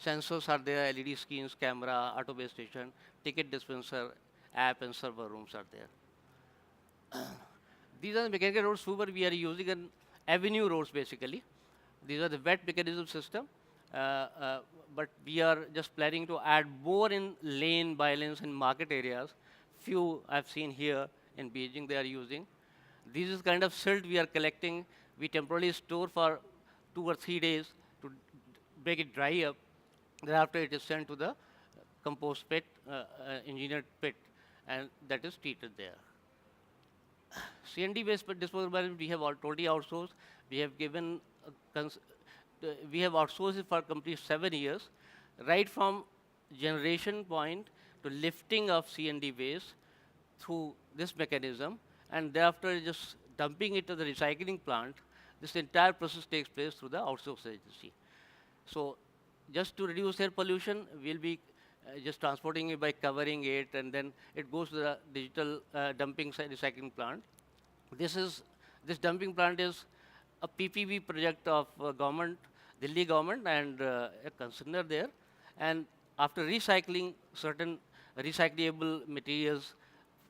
Sensors are there, LED screens, camera, auto base station, ticket dispenser, app and server rooms are there. These are the mechanical roads super we are using in avenue roads basically. These are the wet mechanism system. But we are just planning to add more in lane, by-lanes in market areas. Few I've seen here in Beijing they are using. This is kind of silt we are collecting. We temporarily store for 2 or 3 days to make it dry up. Thereafter it is sent to the compost pit, engineered pit, and that is treated there. CND-based disposal management we have already outsourced. We have given, we have outsourced it for complete 7 years, right from generation point to lifting of CND waste through this mechanism, and thereafter just dumping it to the recycling plant. This entire process takes place through the outsourced agency. So just to reduce air pollution, we'll be just transporting it by covering it, and then it goes to the digital dumping recycling plant. This dumping plant is a PPP project of government, Delhi government, and a consumer there. And after recycling, certain recyclable materials,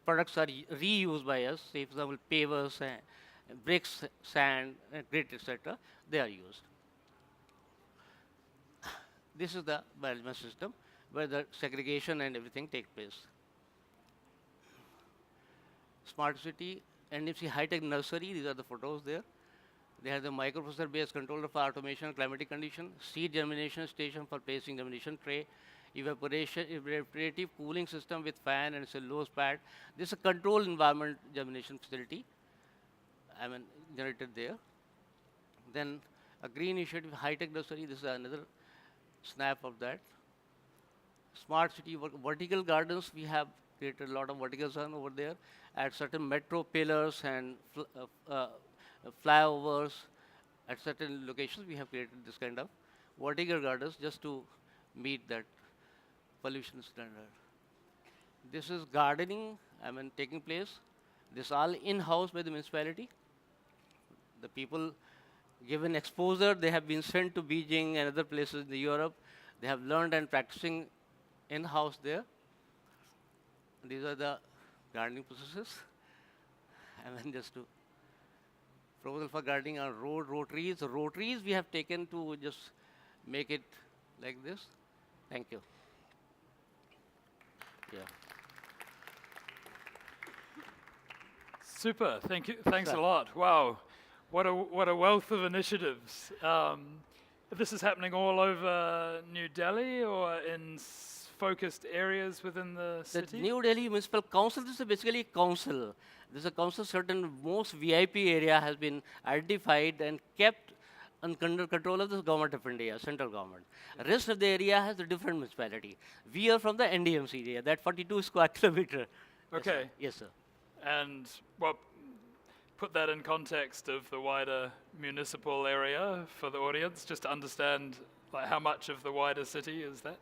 products are reused by us. Say, for example, pavers, bricks, sand, grit, etc. They are used. This is the management system where the segregation and everything takes place. Smart city, NFC Hightech Nursery, these are the photos there. They have the microprocessor-based controller for automation and climatic condition, seed germination station for placing germination tray, evaporative cooling system with fan and cellulose pad. This is a controlled environment germination facility, I mean, generated there. Then a green initiative, Hightech Nursery, this is another snap of that. Smart city vertical gardens, we have created a lot of vertical zone over there at certain metro pillars and flyovers. At certain locations, we have created this kind of vertical gardens just to meet that pollution standard. This is gardening, I mean, taking place. This all in-house by the municipality. The people given exposure, they have been sent to Beijing and other places in Europe. They have learned and practicing in-house there. These are the gardening processes. I mean, just to proposal for gardening on road rotaries. Rotaries we have taken to just make it like this. Thank you. Yeah.
Super. Thank you. Thanks a lot. Wow, what a wealth of initiatives. This is happening all over New Delhi or in focused areas within the city?
The New Delhi Municipal Council, this is basically a council. This is a council, certain most VIP area has been identified and kept under control of the government of India, central government. Rest of the area has a different municipality. We are from the NDMC area, that 42 square kilometer.
Okay.
Yes, sir.
And what put that in context of the wider municipal area for the audience, just to understand like how much of the wider city is that,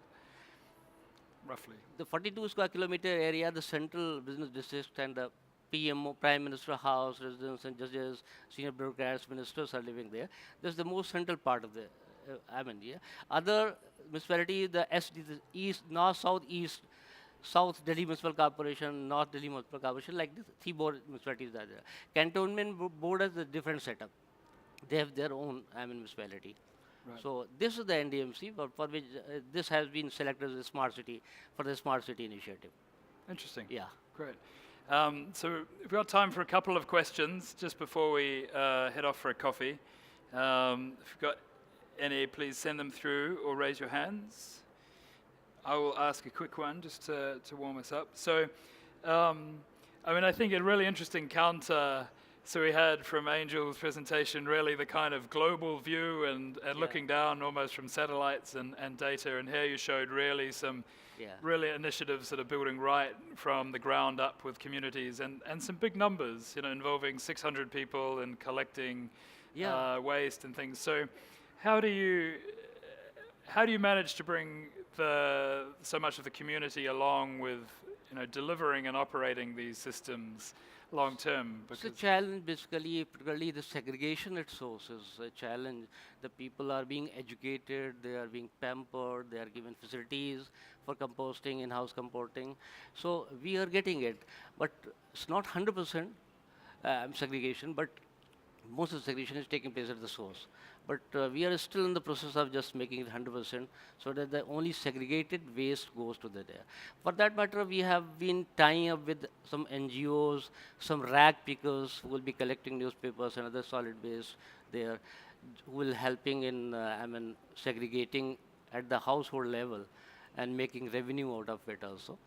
roughly?
The 42 square kilometer area, the central business district and the PMO, Prime Minister House, residents and judges, senior bureaucrats, ministers are living there. This is the most central part of the, yeah. Other municipality, the SD, the East, North, South, East, South Delhi Municipal Corporation, North Delhi Municipal Corporation, like this, three board municipalities are there. Cantonment board has a different setup. They have their own, municipality.
Right.
So this is the NDMC for which this has been selected as a smart city for the smart city initiative.
Interesting.
Yeah.
Great. So we've got time for a couple of questions just before we head off for a coffee. If you've got any, please send them through or raise your hands. I will ask a quick one just to warm us up. So, I think a really interesting counter. So we had from Angel's presentation really the kind of global view and looking down almost from satellites and data. And here you showed really some really initiatives that are building right from the ground up with communities and some big numbers, involving 600 people and collecting waste and things. So how do you manage to bring so much of the community along with delivering and operating these systems long term?
It's a challenge, basically, particularly the segregation at source is a challenge. The people are being educated, they are being pampered, they are given facilities for composting, in-house composting. So we are getting it, but it's not 100% segregation, but most of the segregation is taking place at the source. But we are still in the process of just making it 100% so that the only segregated waste goes to the there. For that matter, we have been tying up with some NGOs, some rag pickers who will be collecting newspapers and other solid waste there, who will helping in segregating at the household level and making revenue out of it also.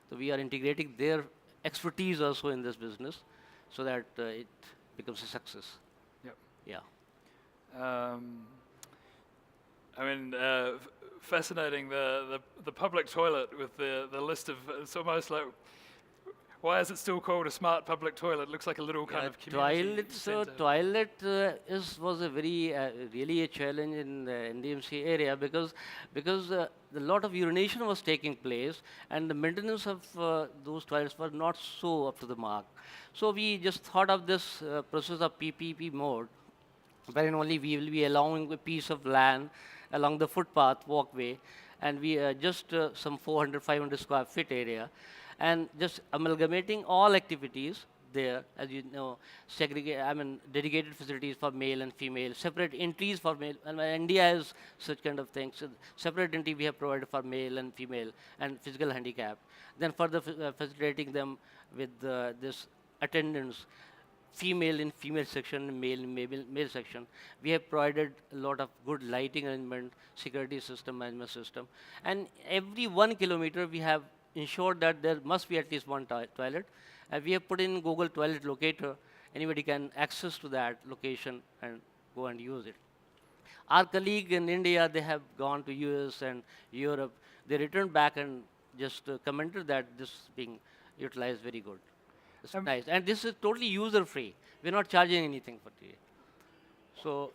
So we are integrating their expertise also in this business so that it becomes a success.
Yep.
Yeah.
Fascinating the public toilet with the list of, it's almost like, why is it still called a smart public toilet? It looks like a little kind of community center.
Toilet was a very really a challenge in the NDMC area because a lot of urination was taking place and the maintenance of those toilets were not so up to the mark. So we just thought of this process of PPP mode, wherein only we will be allowing a piece of land along the footpath walkway, and we just some 400, 500 square feet area, and just amalgamating all activities there, as you know, dedicated facilities for male and female, separate entries for male, and India has such kind of things. So separate entry we have provided for male and female and physical handicap. Then further facilitating them with this attendance, female in female section, male in male section. We have provided a lot of good lighting arrangement, security system, management system. And every 1 kilometer we have ensured that there must be at least one toilet. And we have put in Google Toilet Locator. Anybody can access to that location and go and use it. Our colleague in India, they have gone to US and Europe. They returned back and just commented that this is being utilized very good. It's nice. And this is totally user-free. We're not charging anything for it. So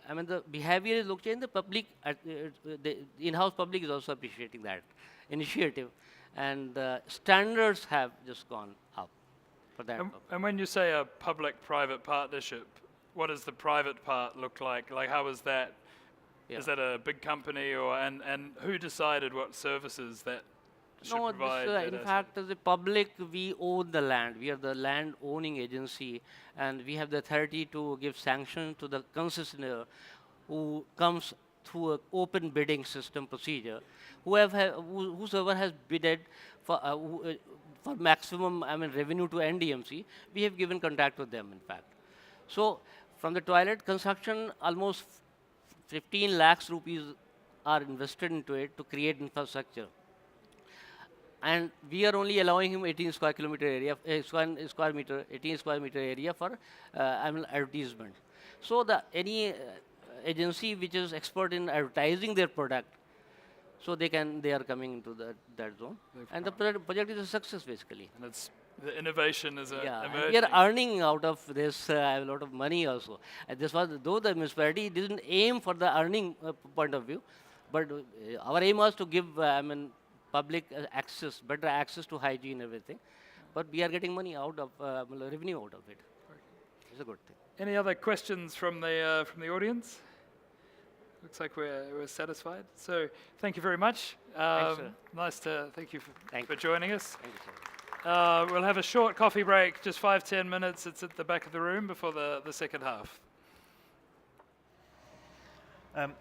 the behavior is looked at in the public, the in-house public is also appreciating that initiative. And standards have just gone up for that.
And when you say a public-private partnership, what does the private part look like? Like, how is that? Yeah. Is that a big company, and who decided what services that should provide?
No, in fact, as a public, we own the land. We are the land owning agency, and we have the authority to give sanction to the concessionaire who comes through an open bidding system procedure. Whosoever has bidded for maximum revenue to NDMC, we have given contract with them, in fact. So from the toilet construction, almost 15 lakhs rupees are invested into it to create infrastructure. And we are only allowing him 18 square kilometer area, 18 square meter area for advertisement. So any agency which is expert in advertising their product, so they are coming into that zone. And the project is a success, basically.
And it's The innovation is
Yeah, and
emerging.
we are earning out of this a lot of money also. And this was, though the municipality didn't aim for the earning point of view, but our aim was to give, public access, better access to hygiene and everything. But we are getting money out of, revenue out of it. It's a good thing.
Any other questions from the audience? Looks like we're satisfied. So thank you very much.
Thanks, sir.
Nice to thank you
Thank
for
you.
joining us.
Thank you, sir.
We'll have a short coffee break, just 5-10 minutes. It's at the back of the room before the second half.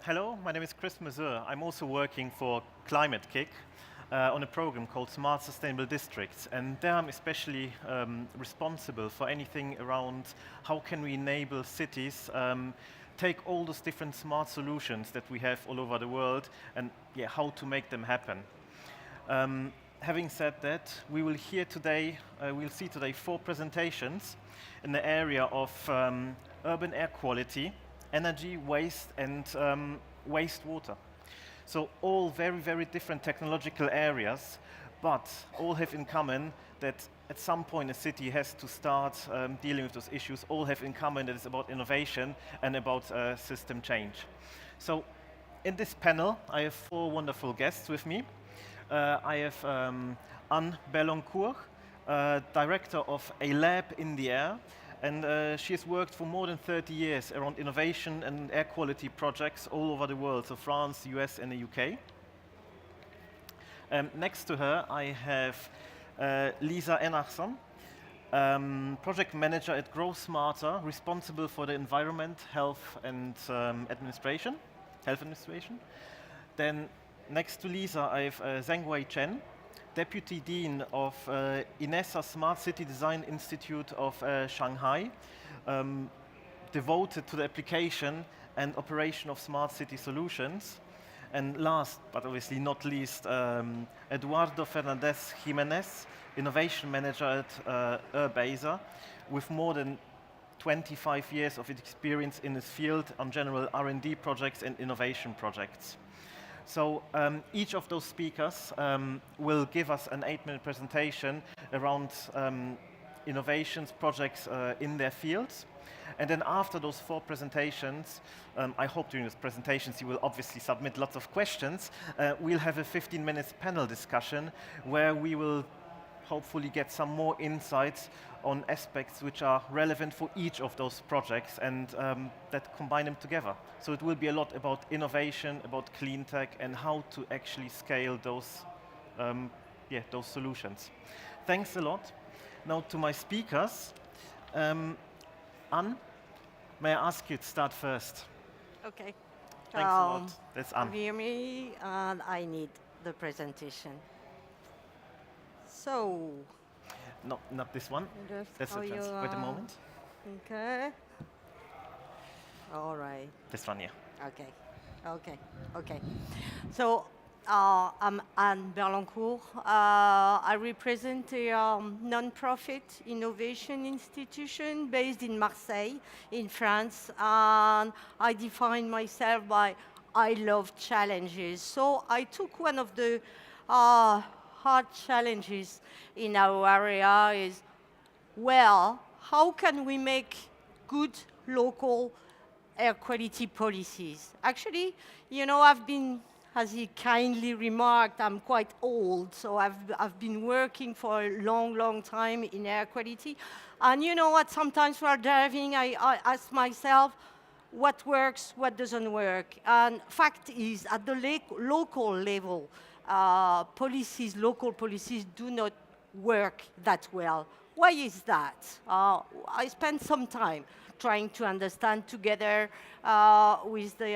Hello, my name is Christoph Mazur. I'm also working for Climate-KIC on a program called Smart Sustainable Districts. And there I'm especially responsible for anything around how can we enable cities take all those different smart solutions that we have all over the world and how to make them happen. Having said that, we will hear today, we'll see today 4 presentations in the area of urban air quality, energy, waste, and wastewater. So all very, very different technological areas, but all have in common that at some point a city has to start dealing with those issues. All have in common that it's about innovation and about system change. So in this panel, I have 4 wonderful guests with me. I have Anne Berlancourt, director of a lab in the air, and she has worked for more than 30 years around innovation and air quality projects all over the world, so France, the US, and the UK. Next to her, I have Lisa Enarsson, project manager at GrowSmarter, responsible for the environment, health, and administration. Then next to Lisa, I have Zhengwei Chen, Deputy Dean of INESA Smart City Design Institute of Shanghai, devoted to the application and operation of smart city solutions. And last, but obviously not least, Eduardo Fernandez Jimenez, Innovation Manager at Urbasa, with more than 25 years of experience in this field on general R&D projects and innovation projects. So each of those speakers will give us an 8-minute presentation around innovations, projects in their fields. And then after those 4 presentations, I hope during those presentations you will obviously submit lots of questions. We'll have a 15-minute panel discussion where we will hopefully get some more insights on aspects which are relevant for each of those projects and that combine them together. So it will be a lot about innovation, about clean tech, and how to actually scale those, those solutions. Thanks a lot. Now to my speakers. Anne, may I ask you to start first?
Okay.
Thanks a lot. That's Anne.
You hear me, and I need the presentation. So.
No, not this one. That's the chance. Wait a moment.
Okay. All right.
This one, yeah.
Okay. So I'm Anne Berlancourt. I represent a non-profit innovation institution based in Marseille, in France, and I define myself by I love challenges. So I took one of the hard challenges in our area is, well, how can we make good local air quality policies? Actually, you know, I've been, as he kindly remarked, I'm quite old, so I've been working for a long time in air quality. And you know what, sometimes while driving, I ask myself, what works, what doesn't work? And fact is, at the local level, local policies do not work that well. Why is that? I spent some time trying to understand together with the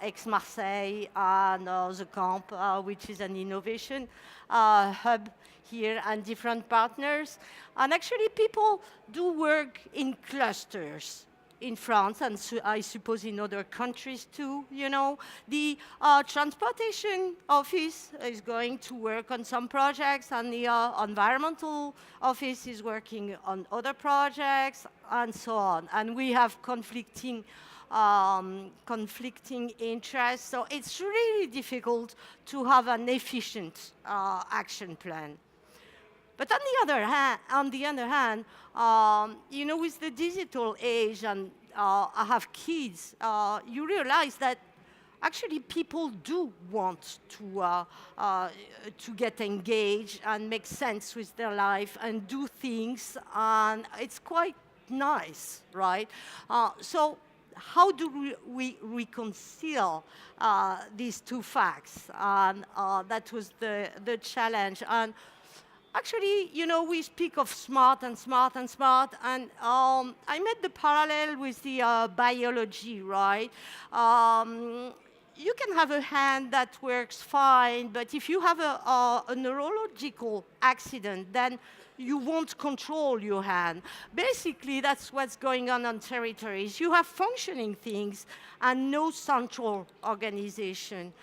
ex-Marseille and the camp, which is an innovation hub here, and different partners. And actually people do work in clusters. In France, and I suppose in other countries too, you know. The transportation office is going to work on some projects, and the environmental office is working on other projects, and so on. And we have conflicting interests, so it's really difficult to have an efficient action plan. But on the other hand, you know, with the digital age and I have kids, you realize that actually people do want to get engaged and make sense with their life and do things, and it's quite nice, right? So how do we reconcile these two facts? And that was the challenge. And actually, you know, we speak of smart and smart and smart, and I made the parallel with the biology, right? You can have a hand that works fine, but if you have a neurological accident, then you won't control your hand. Basically, that's what's going on territories. You have functioning things and no central organization.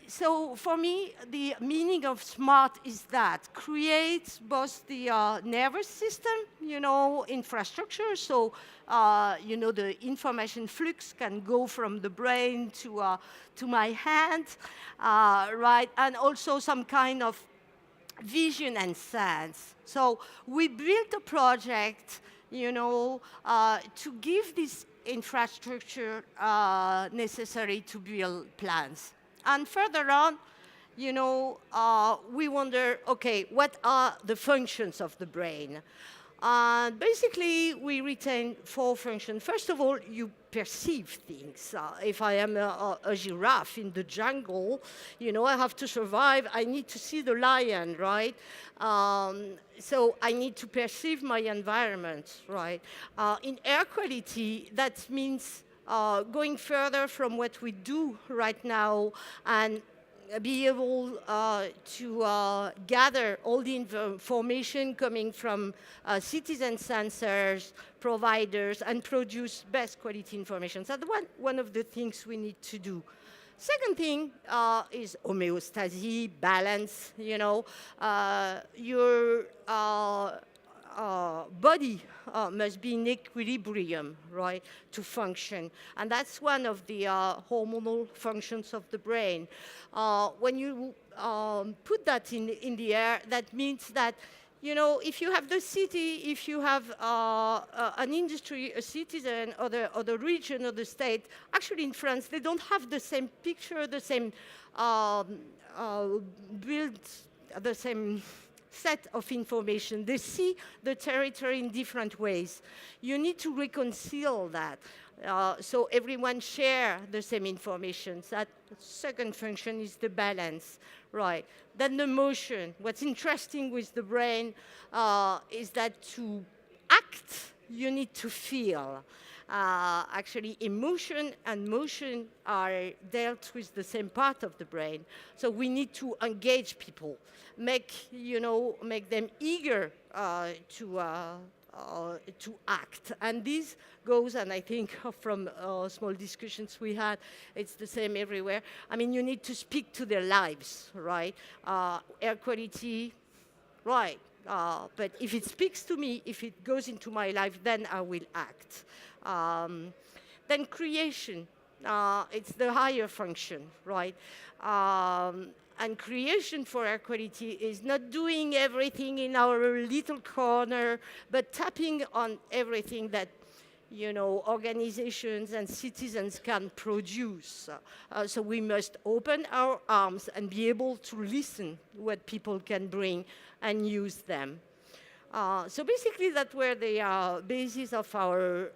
So for me, the meaning of smart is that create both the nervous system, you know, infrastructure. So, you know, the information flux can go from the brain to my hand, right? And also some kind of vision and sense. So we built a project, you know, to give this infrastructure necessary to build plans. And further on, you know, we wonder, okay, what are the functions of the brain? Basically, we retain 4 functions. First of all, you perceive things. If I am a giraffe in the jungle, you know, I have to survive. I need to see the lion, right? So I need to perceive my environment, right? In air quality, that means going further from what we do right now and be able to gather all the information coming from citizen sensors, providers, and produce best quality information. So that's one of the things we need to do. Second thing is homeostasis, balance, you know. Your body must be in equilibrium, right, to function. And that's one of the hormonal functions of the brain. When you put that in the air, that means that, you know, if you have the city, if you have an industry, a citizen, or the region, or the state, actually in France, they don't have the same picture, the same build, the same set of information. They see the territory in different ways. You need to reconcile that so everyone share the same information. That second function is the balance, right? Then the motion. What's interesting with the brain is that to act, you need to feel. Actually, emotion and motion are dealt with the same part of the brain. So we need to engage people, make them eager to act. And this goes, and I think from small discussions we had, it's the same everywhere. I mean, you need to speak to their lives, right? Air quality, right. But if it speaks to me, if it goes into my life, then I will act. Then creation, it's the higher function, right? And creation for air quality is not doing everything in our little corner, but tapping on everything that, you know, organizations and citizens can produce. So we must open our arms and be able to listen what people can bring and use them. So basically, that were the basis of our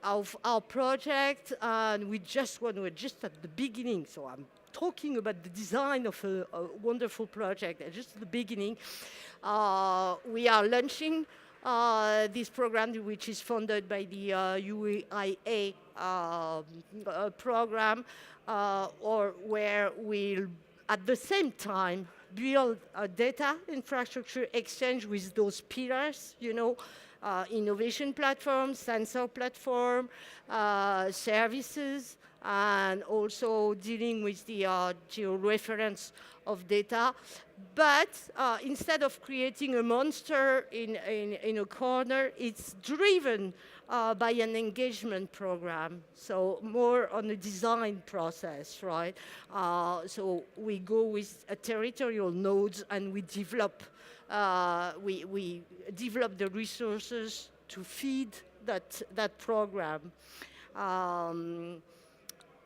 project, and we're just at the beginning. So I'm talking about the design of a wonderful project. Just at the beginning, we are launching this program, which is funded by the UIA program, or where we'll at the same time build a data infrastructure exchange with those pillars, you know, innovation platform, sensor platform, services, and also dealing with the georeference of data. But instead of creating a monster in a corner, it's driven by an engagement program, so more on a design process, right? So we go with territorial nodes and we develop we develop the resources to feed that program.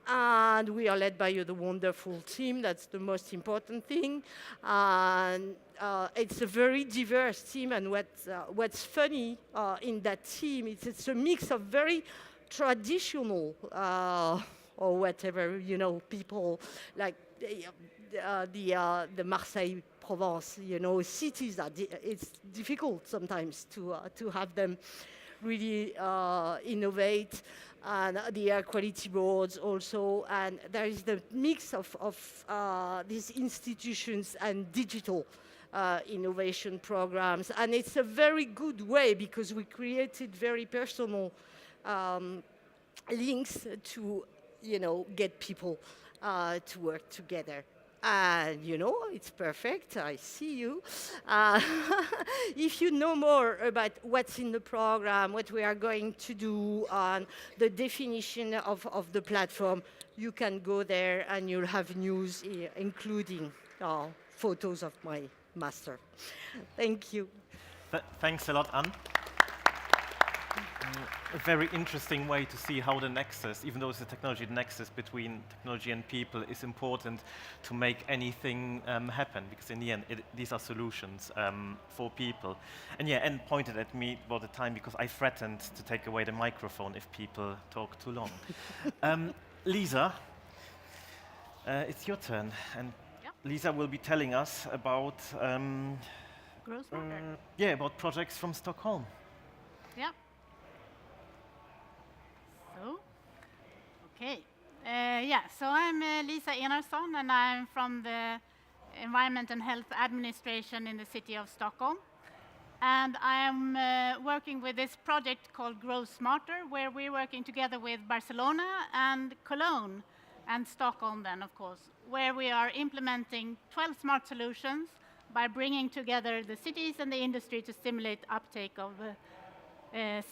And we are led by the wonderful team. That's the most important thing. And it's a very diverse team. And what's funny in that team is it's a mix of very traditional or whatever, people like the Marseille Provence, cities. It's difficult sometimes to have them really innovate, and the air quality boards also, and there is the mix of these institutions and digital innovation programs, and it's a very good way because we created very personal links to, get people to work together. And it's perfect, I see you. If you know more about what's in the program, what we are going to do, and the definition of the platform, you can go there and you'll have news, including photos of my master. Thank you.
Thanks a lot, Anne. A very interesting way to see how the nexus, even though it's a technology, the nexus between technology and people is important to make anything happen, because in the end, these are solutions for people. And yeah, Anne pointed at me all the time because I threatened to take away the microphone if people talk too long. Lisa, it's your turn. And
yep.
Lisa will be telling us about
GrowSmarter.
About projects from Stockholm.
Yeah. So, okay. So I'm Lisa Enarsson, and I'm from the Environment and Health Administration in the city of Stockholm. And I'm working with this project called GrowSmarter, where we're working together with Barcelona and Cologne, and Stockholm then, of course, where we are implementing 12 smart solutions by bringing together the cities and the industry to stimulate uptake of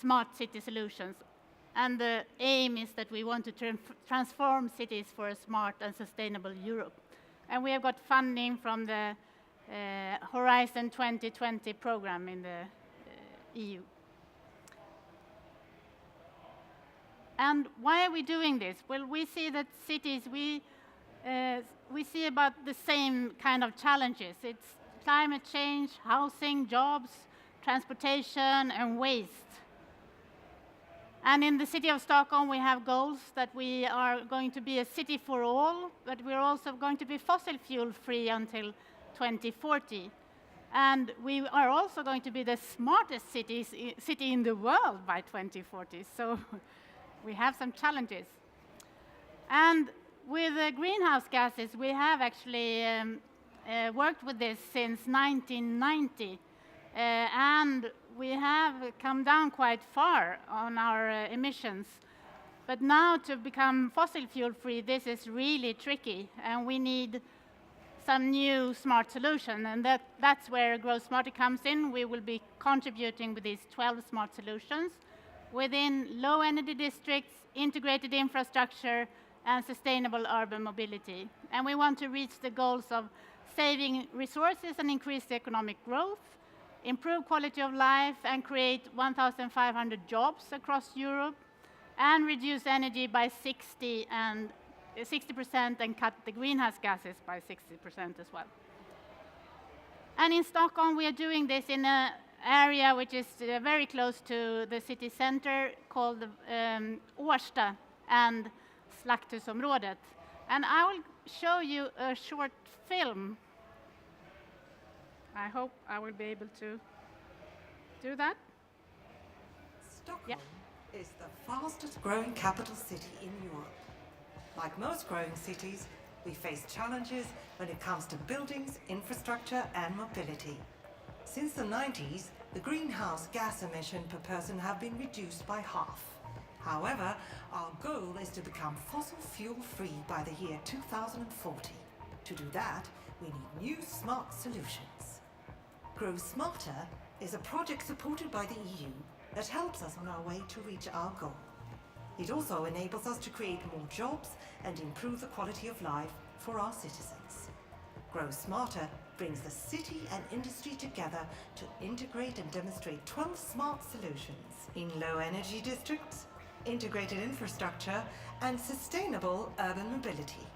smart city solutions. And the aim is that we want to transform cities for a smart and sustainable Europe. And we have got funding from the Horizon 2020 program in the EU. And why are we doing this? Well, we see that cities, we see about the same kind of challenges. It's climate change, housing, jobs, transportation, and waste. And in the city of Stockholm, we have goals that we are going to be a city for all, but we're also going to be fossil fuel free until 2040. And we are also going to be the smartest city in the world by 2040. So we have some challenges. And with greenhouse gases, we have actually worked with this since 1990. And we have come down quite far on our emissions. But now to become fossil fuel free, this is really tricky, and we need some new smart solution, and that's where GrowSmarter comes in. We will be contributing with these 12 smart solutions within low energy districts, integrated infrastructure, and sustainable urban mobility. And we want to reach the goals of saving resources and increase the economic growth, improve quality of life, and create 1,500 jobs across Europe, and reduce energy by 60% and cut the greenhouse gases by 60% as well. And in Stockholm, we are doing this in an area which is very close to the city center called Årsta and Slakthusområdet. And I will show you a short film. I hope I will be able to do that.
Stockholm is the fastest growing capital city in Europe. Like most growing cities, we face challenges when it comes to buildings, infrastructure, and mobility. Since the 90s, the greenhouse gas emission per person have been reduced by half. However, our goal is to become fossil fuel free by the year 2040. To do that, we need new smart solutions. GrowSmarter is a project supported by the EU that helps us on our way to reach our goal. It also enables us to create more jobs and improve the quality of life for our citizens. GrowSmarter brings the city and industry together to integrate and demonstrate 12 smart solutions in low energy districts, integrated infrastructure, and sustainable urban mobility.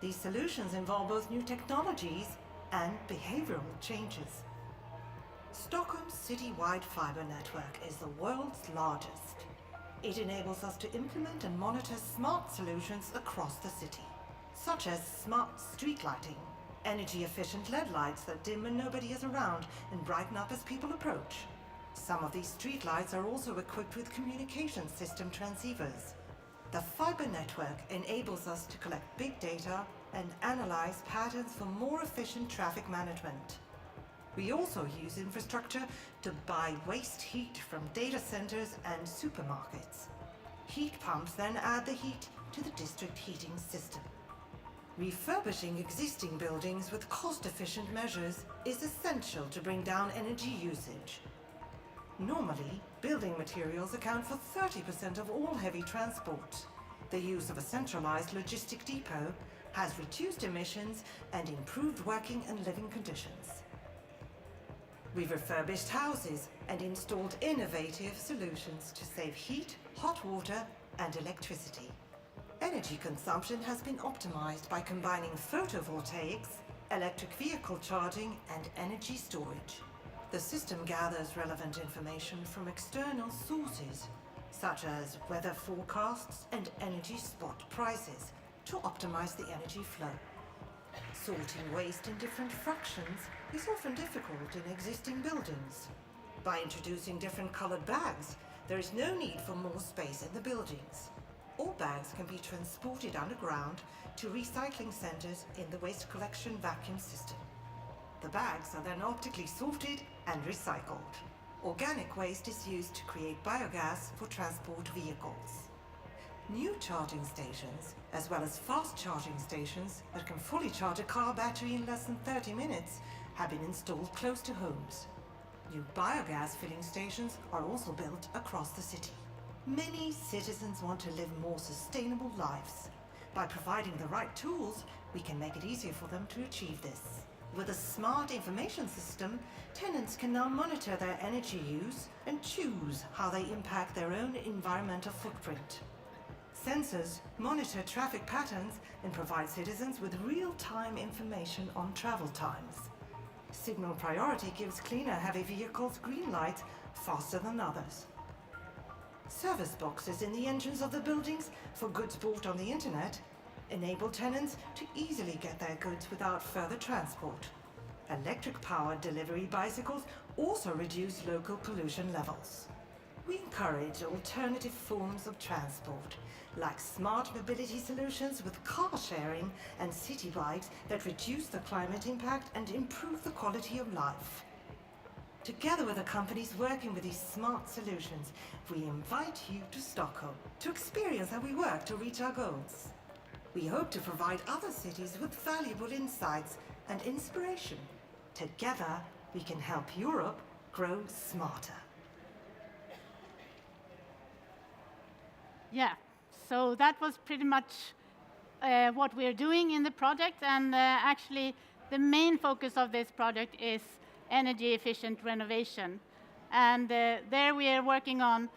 These solutions involve both new technologies and behavioral changes. Stockholm's city-wide fiber network is the world's largest. It enables us to implement and monitor smart solutions across the city, such as smart street lighting, energy-efficient LED lights that dim when nobody is around and brighten up as people approach. Some of these street lights are also equipped with communication system transceivers. The fiber network enables us to collect big data and analyze patterns for more efficient traffic management. We also use infrastructure to buy waste heat from data centers and supermarkets. Heat pumps then add the heat to the district heating system. Refurbishing existing buildings with cost-efficient measures is essential to bring down energy usage. Normally, building materials account for 30% of all heavy transport. The use of a centralized logistic depot has reduced emissions and improved working and living conditions. We've refurbished houses and installed innovative solutions to save heat, hot water, and electricity. Energy consumption has been optimized by combining photovoltaics, electric vehicle charging, and energy storage. The system gathers relevant information from external sources, such as weather forecasts and energy spot prices, to optimize the energy flow. Sorting waste in different fractions is often difficult in existing buildings. By introducing different colored bags, there is no need for more space in the buildings. All bags can be transported underground to recycling centers in the waste collection vacuum system. The bags are then optically sorted and recycled. Organic waste is used to create biogas for transport vehicles. New charging stations, as well as fast charging stations that can fully charge a car battery in less than 30 minutes, have been installed close to homes. New biogas filling stations are also built across the city. Many citizens want to live more sustainable lives. By providing the right tools, we can make it easier for them to achieve this. With a smart information system, tenants can now monitor their energy use and choose how they impact their own environmental footprint. Sensors monitor traffic patterns and provide citizens with real-time information on travel times. Signal priority gives cleaner heavy vehicles green light faster than others. Service boxes in the entrance of the buildings for goods bought on the internet enable tenants to easily get their goods without further transport. Electric-powered delivery bicycles also reduce local pollution levels. We encourage alternative forms of transport, like smart mobility solutions with car sharing and city bikes that reduce the climate impact and improve the quality of life. Together with the companies working with these smart solutions, we invite you to Stockholm to experience how we work to reach our goals. We hope to provide other cities with valuable insights and inspiration. Together, we can help Europe grow smarter.
Yeah, so that was pretty much what we're doing in the project, and actually the main focus of this project is energy efficient renovation. And there we are working on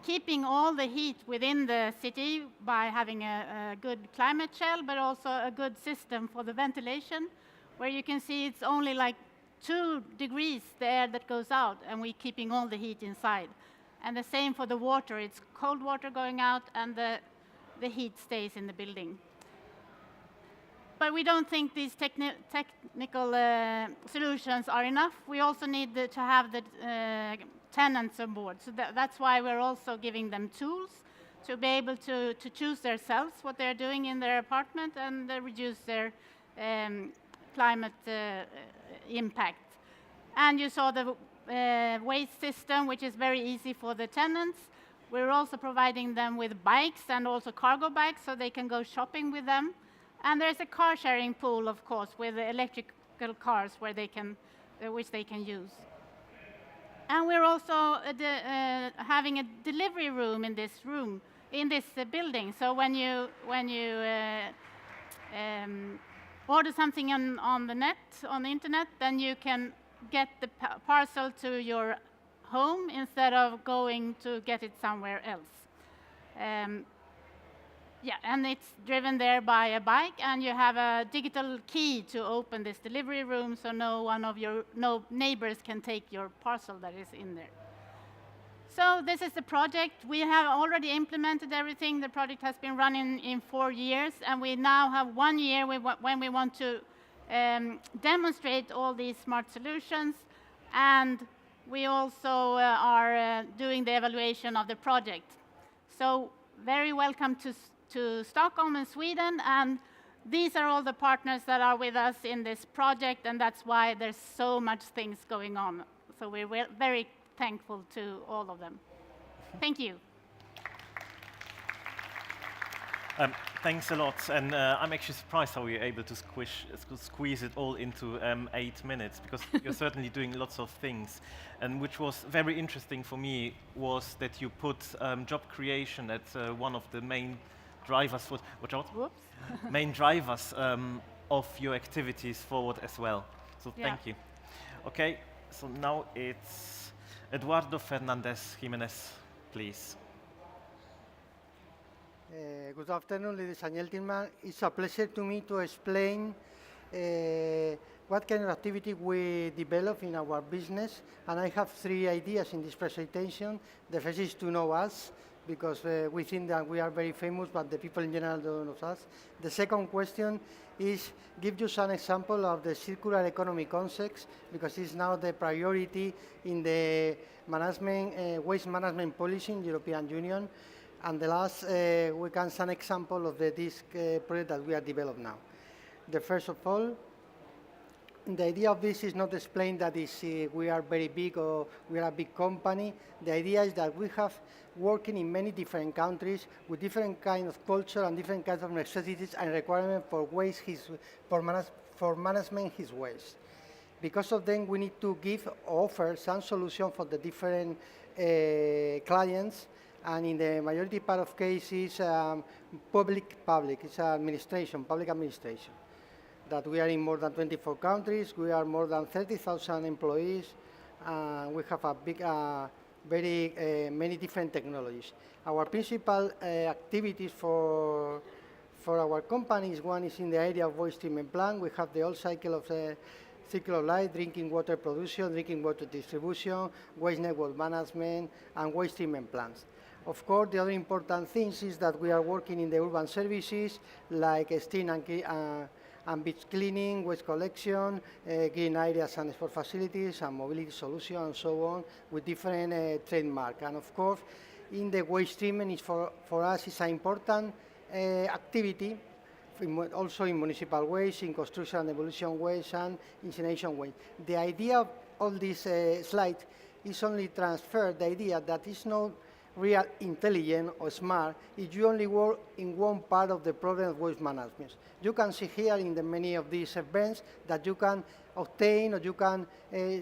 keeping all the heat within the city by having a good climate shell, but also a good system for the ventilation, where you can see it's only like 2 degrees the air that goes out, and we're keeping all the heat inside. And the same for the water. It's cold water going out, and the heat stays in the building. But we don't think these technical solutions are enough. We also need to have the tenants on board. So that's why we're also giving them tools to be able to choose themselves what they're doing in their apartment and reduce their climate impact. And you saw the waste system, which is very easy for the tenants. We're also providing them with bikes and also cargo bikes so they can go shopping with them. And there's a car sharing pool, of course, with electrical cars where which they can use. And we're also having a delivery room in this building. So when you order something on the net, on the internet, then you can get the parcel to your home instead of going to get it somewhere else. Yeah, and it's driven there by a bike, and you have a digital key to open this delivery room, so no one of your neighbors can take your parcel that is in there. So this is the project. We have already implemented everything. The project has been running in 4 years, and we now have 1 year when we want to demonstrate all these smart solutions, and we also are doing the evaluation of the project. So very welcome to Stockholm and Sweden, and these are all the partners that are with us in this project, and that's why there's so much things going on. So we're very thankful to all of them. Thank you.
Thanks a lot, and I'm actually surprised how you're able to squeeze it all into 8 minutes, because you're certainly doing lots of things. And which was very interesting for me was that you put job creation at one of the main drivers, main drivers of your activities forward as well. So thank you. Okay, so now it's Eduardo Fernandez Jimenez, please.
Good afternoon, ladies and gentlemen. It's a pleasure to me to explain what kind of activity we develop in our business. And I have 3 ideas in this presentation. The first is to know us, because we think that we are very famous, but the people in general don't know us. The second question is give you some example of the circular economy concepts, because it's now the priority in the management, waste management policy in the European Union. And the last, we can some example of this project that we are developing now. The first of all, the idea of this is not to explain that we are very big or we are a big company. The idea is that we have working in many different countries with different kind of culture and different kinds of necessities and requirements for waste for management his waste. Because of them, we need to offer some solution for the different clients. And in the majority part of cases, public, it's administration, public administration. That we are in more than 24 countries, we are more than 30,000 employees, we have a big, many different technologies. Our principal activities for our companies, one is in the area of waste treatment plant. We have the whole cycle of life, drinking water production, drinking water distribution, waste network management, and waste treatment plants. Of course, the other important things is that we are working in the urban services, like street and beach cleaning, waste collection, green areas and sport facilities, and mobility solutions, and so on, with different trademark. And of course, in the waste treatment, is for us, it's an important activity, also in municipal waste, in construction and demolition waste, and incineration waste. The idea of all this slide is only transfer the idea that it's not real intelligent or smart if you only work in one part of the problem of waste management. You can see here in many of these events that you can obtain or you can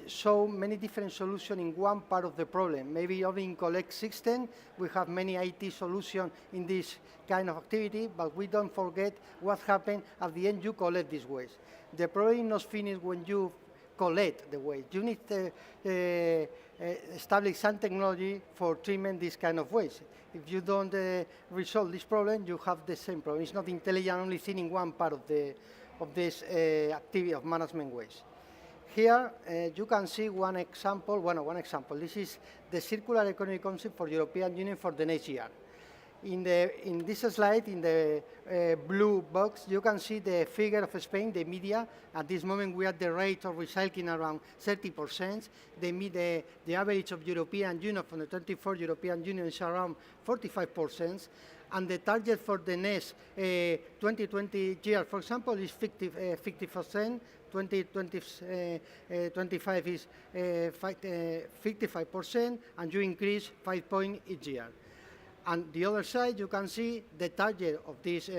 show many different solutions in one part of the problem. Maybe only in collect system, we have many IT solutions in this kind of activity, but we don't forget what happened at the end you collect this waste. The problem is not finished when you collect the waste. You need to establish some technology for treatment this kind of waste. If you don't resolve this problem, you have the same problem. It's not intelligent only thinking one part of this activity of management waste. Here you can see one example. One example. This is the circular economy concept for European Union for the next year. In this slide, in the blue box, you can see the figure of Spain, the media. At this moment, we are at the rate of recycling around 30%. The average of European Union, from the 24 European Union, is around 45%. And the target for the next 2020 year, for example, is 50%. 2025 is 55%, and you increase 5 points each year. And the other side, you can see the target of this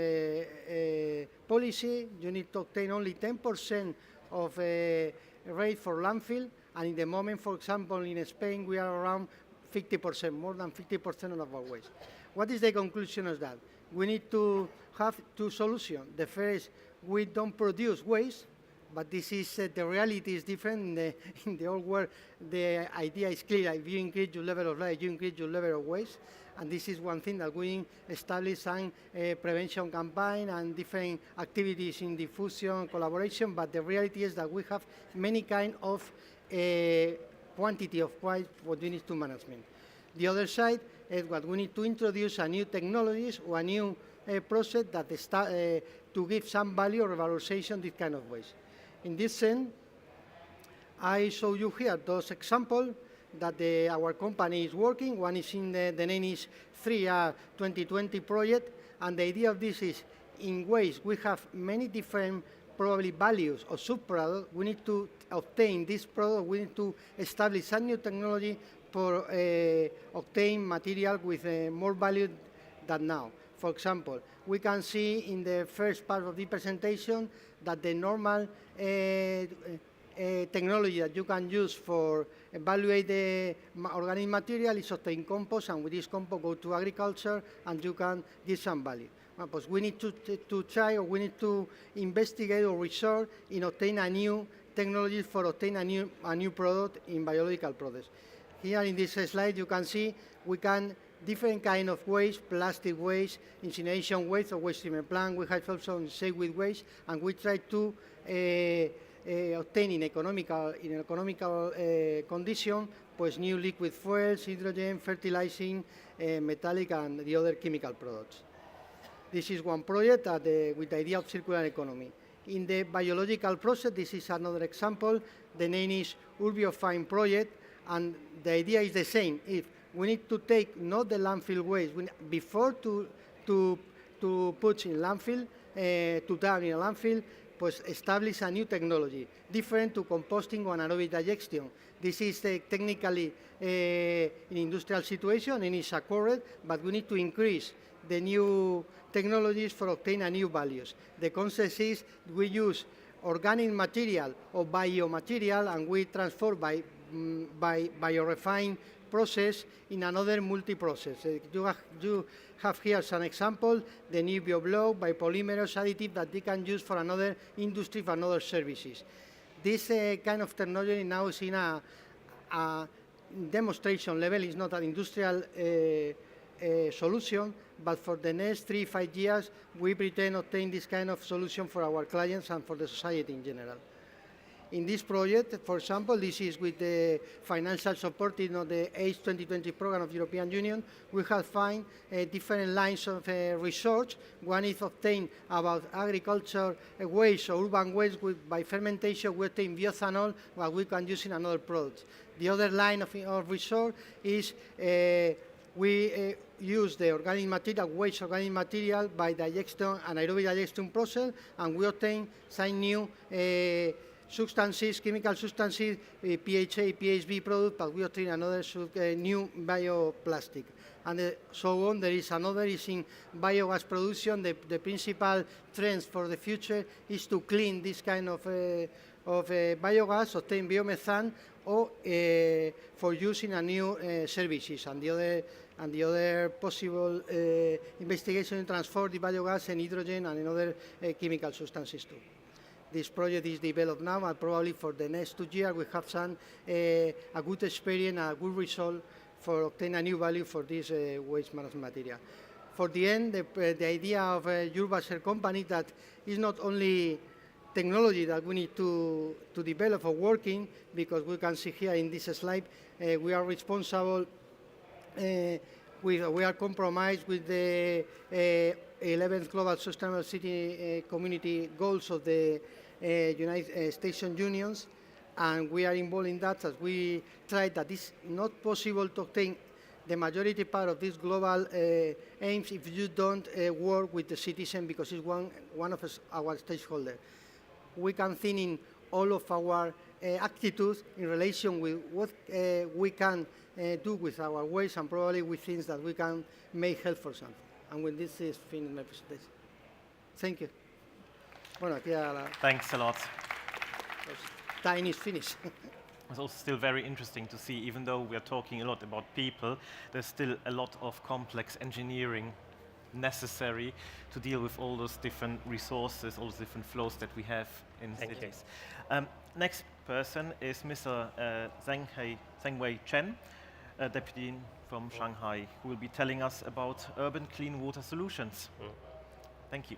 policy. You need to obtain only 10% of rate for landfill. And in the moment, for example, in Spain, we are around 50%, more than 50% of our waste. What is the conclusion of that? We need to have 2 solutions. The first, we don't produce waste, but this is, the reality is different. In the old world, the idea is clear. If you increase your level of life, you increase your level of waste. And this is one thing that we establish some prevention campaign and different activities in diffusion, collaboration, but the reality is that we have many kind of quantity of waste what we need to management. The other side is what we need to introduce a new technologies or a new process that to give some value or valorization this kind of waste. In this sense, I show you here those examples that our company is working. One is in the name is 3R 2020 project, and the idea of this is in waste we have many different probably values or subproducts. We need to obtain this product, we need to establish a new technology for obtain material with more value than now. For example, we can see in the first part of the presentation that the normal technology that you can use for evaluate the organic material is obtain compost, and with this compost go to agriculture and you can give some value. But we need to try, or we need to investigate or research in obtain a new technology for obtain a new product in biological products. Here in this slide you can see we can different kind of waste, plastic waste, incineration waste, or waste treatment plant. We have also solid waste, and we try to obtain in economical condition, pues new liquid fuels, hydrogen, fertilizing, metallic, and the other chemical products. This is one project with the idea of circular economy. In the biological process, this is another example. The name is Urbiofine project, and the idea is the same. If we need to take not the landfill waste, before to put in landfill, to dump in a landfill, pues establish a new technology, different to composting or anaerobic digestion. This is technically an industrial situation and it's correct, but we need to increase the new technologies for obtain a new values. The concept is we use organic material or biomaterial and we transform by biorefined process in another multi-process. You have here some example, the new bioblock, biopolymerous additive that they can use for another industry, for another services. This kind of technology now is in a demonstration level. It's not an industrial solution, but for the next 3-5 years, we pretend to obtain this kind of solution for our clients and for the society in general. In this project, for example, this is with the financial support of the ACE 2020 program of the European Union. We have found different lines of research. One is obtained about agriculture waste or urban waste by fermentation. We obtain bioethanol, what we can use in another product. The other line of research is we use the organic material, waste organic material by digestion, anaerobic digestion process, and we obtain some new substances, chemical substances, PHA, PHB product, but we obtain another new bioplastic. And so on. There is another is in biogas production. The principal trends for the future is to clean this kind of biogas, obtain biomethane, or for using a new services. And the other possible investigation in transform the biogas and hydrogen and other chemical substances too. This project is developed now, and probably for the next 2 years we have some a good experience, a good result for obtain a new value for this waste management material. For the end, the idea of a Urbaser company that is not only technology that we need to develop or working, because we can see here in this slide, we are responsible, we are compromised with the 11th Global Sustainable City Community Goals of the United States Unions, and we are involved in that as we try that it's not possible to obtain the majority part of these global aims if you don't work with the citizen, because it's one of our stakeholders. We can think in all of our attitudes in relation with what we can do with our waste, and probably with things that we can make help for something. And with this is finished my presentation. Thank you. Bueno, aquí
Thanks a lot.
time is finished.
It's also still very interesting to see, even though we are talking a lot about people, there's still a lot of complex engineering necessary to deal with all those different resources, all those different flows that we have in cities. Next person is Mr. Zhengwei Chen, a deputy from Shanghai, who will be telling us about urban clean water solutions. Thank you.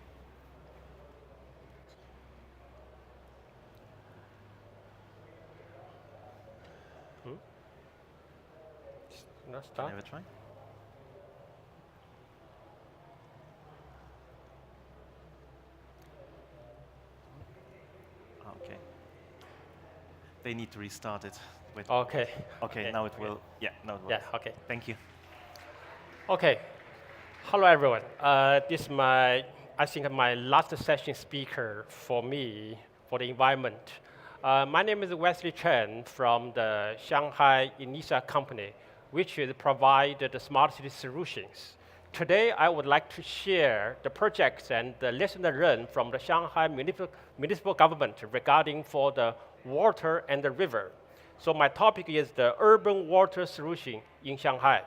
Start.
Can I have a try? Okay. They need to restart it. Wait.
Okay.
Okay, now it will. Yeah, now it will.
Yeah, okay.
Thank you.
Okay. Hello, everyone. This is I think, my last session speaker for me for the environment. My name is Wesley Chen from the Shanghai Initial Company, which is provide the smart city solutions. Today, I would like to share the projects and the lesson learned from the Shanghai municipal government regarding for the water and the river. So my topic is the urban water solution in Shanghai.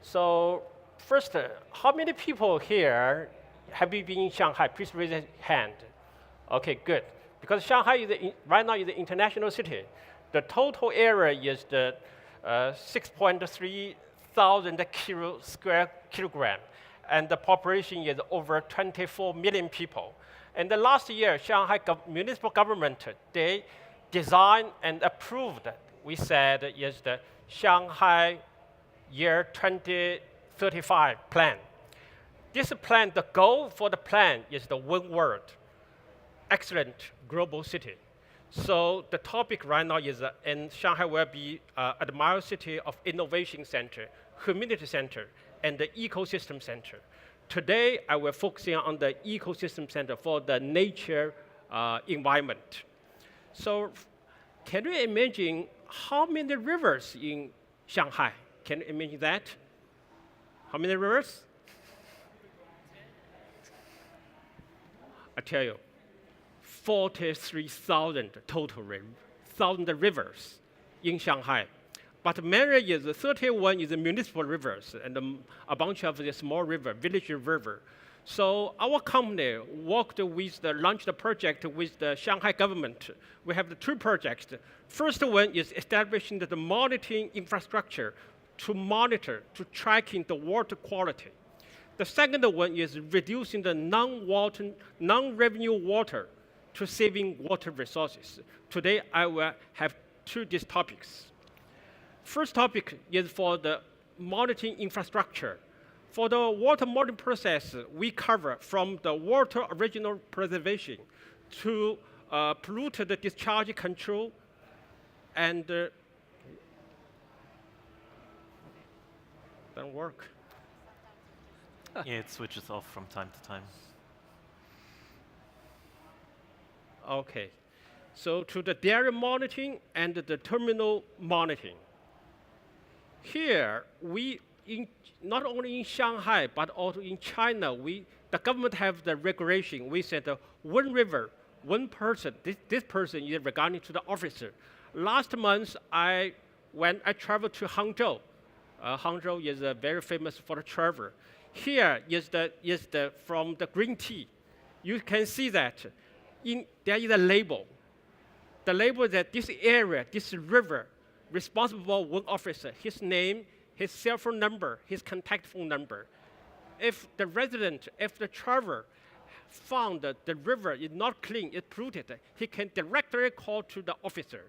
So first, how many people here have you been in Shanghai? Please raise your hand. Okay, good. Because Shanghai is right now is an international city. The total area is the 6.3 thousand square kilogram, and the population is over 24 million people. And the last year, Shanghai municipal government, they designed and approved, we said, is the Shanghai year 2035 plan. This plan, the goal for the plan is the one word: excellent global city. So the topic right now is, and Shanghai will be admired city of innovation center, community center, and the ecosystem center. Today, I will focus on the ecosystem center for the nature environment. So can you imagine how many rivers in Shanghai? Can you imagine that? How many rivers? I tell you, 43,000 total rivers in Shanghai. But mainly is 31 is the municipal rivers and a bunch of the small river, village river. So our company worked with launched the project with the Shanghai government. We have the two projects. First one is establishing the monitoring infrastructure to monitor, to tracking the water quality. The second one is reducing the non-revenue water to saving water resources. Today, I will have these topics. First topic is for the monitoring infrastructure. For the water monitoring process, we cover from the water original preservation to polluted discharge control and doesn't work.
Yeah, it switches off from time to time.
Okay, so to the dairy monitoring and the terminal monitoring. Here, not only in Shanghai, but also in China, the government have the regulation. We said one river, one person. This person is regarding to the officer. Last month, I traveled to Hangzhou. Hangzhou is very famous for the travel. Here is from the green tea. You can see that there is a label. The label that this area, this river, responsible for one officer, his name, his cell phone number, his contact phone number. If the resident, if the traveler found that the river is not clean, it's polluted, he can directly call to the officer.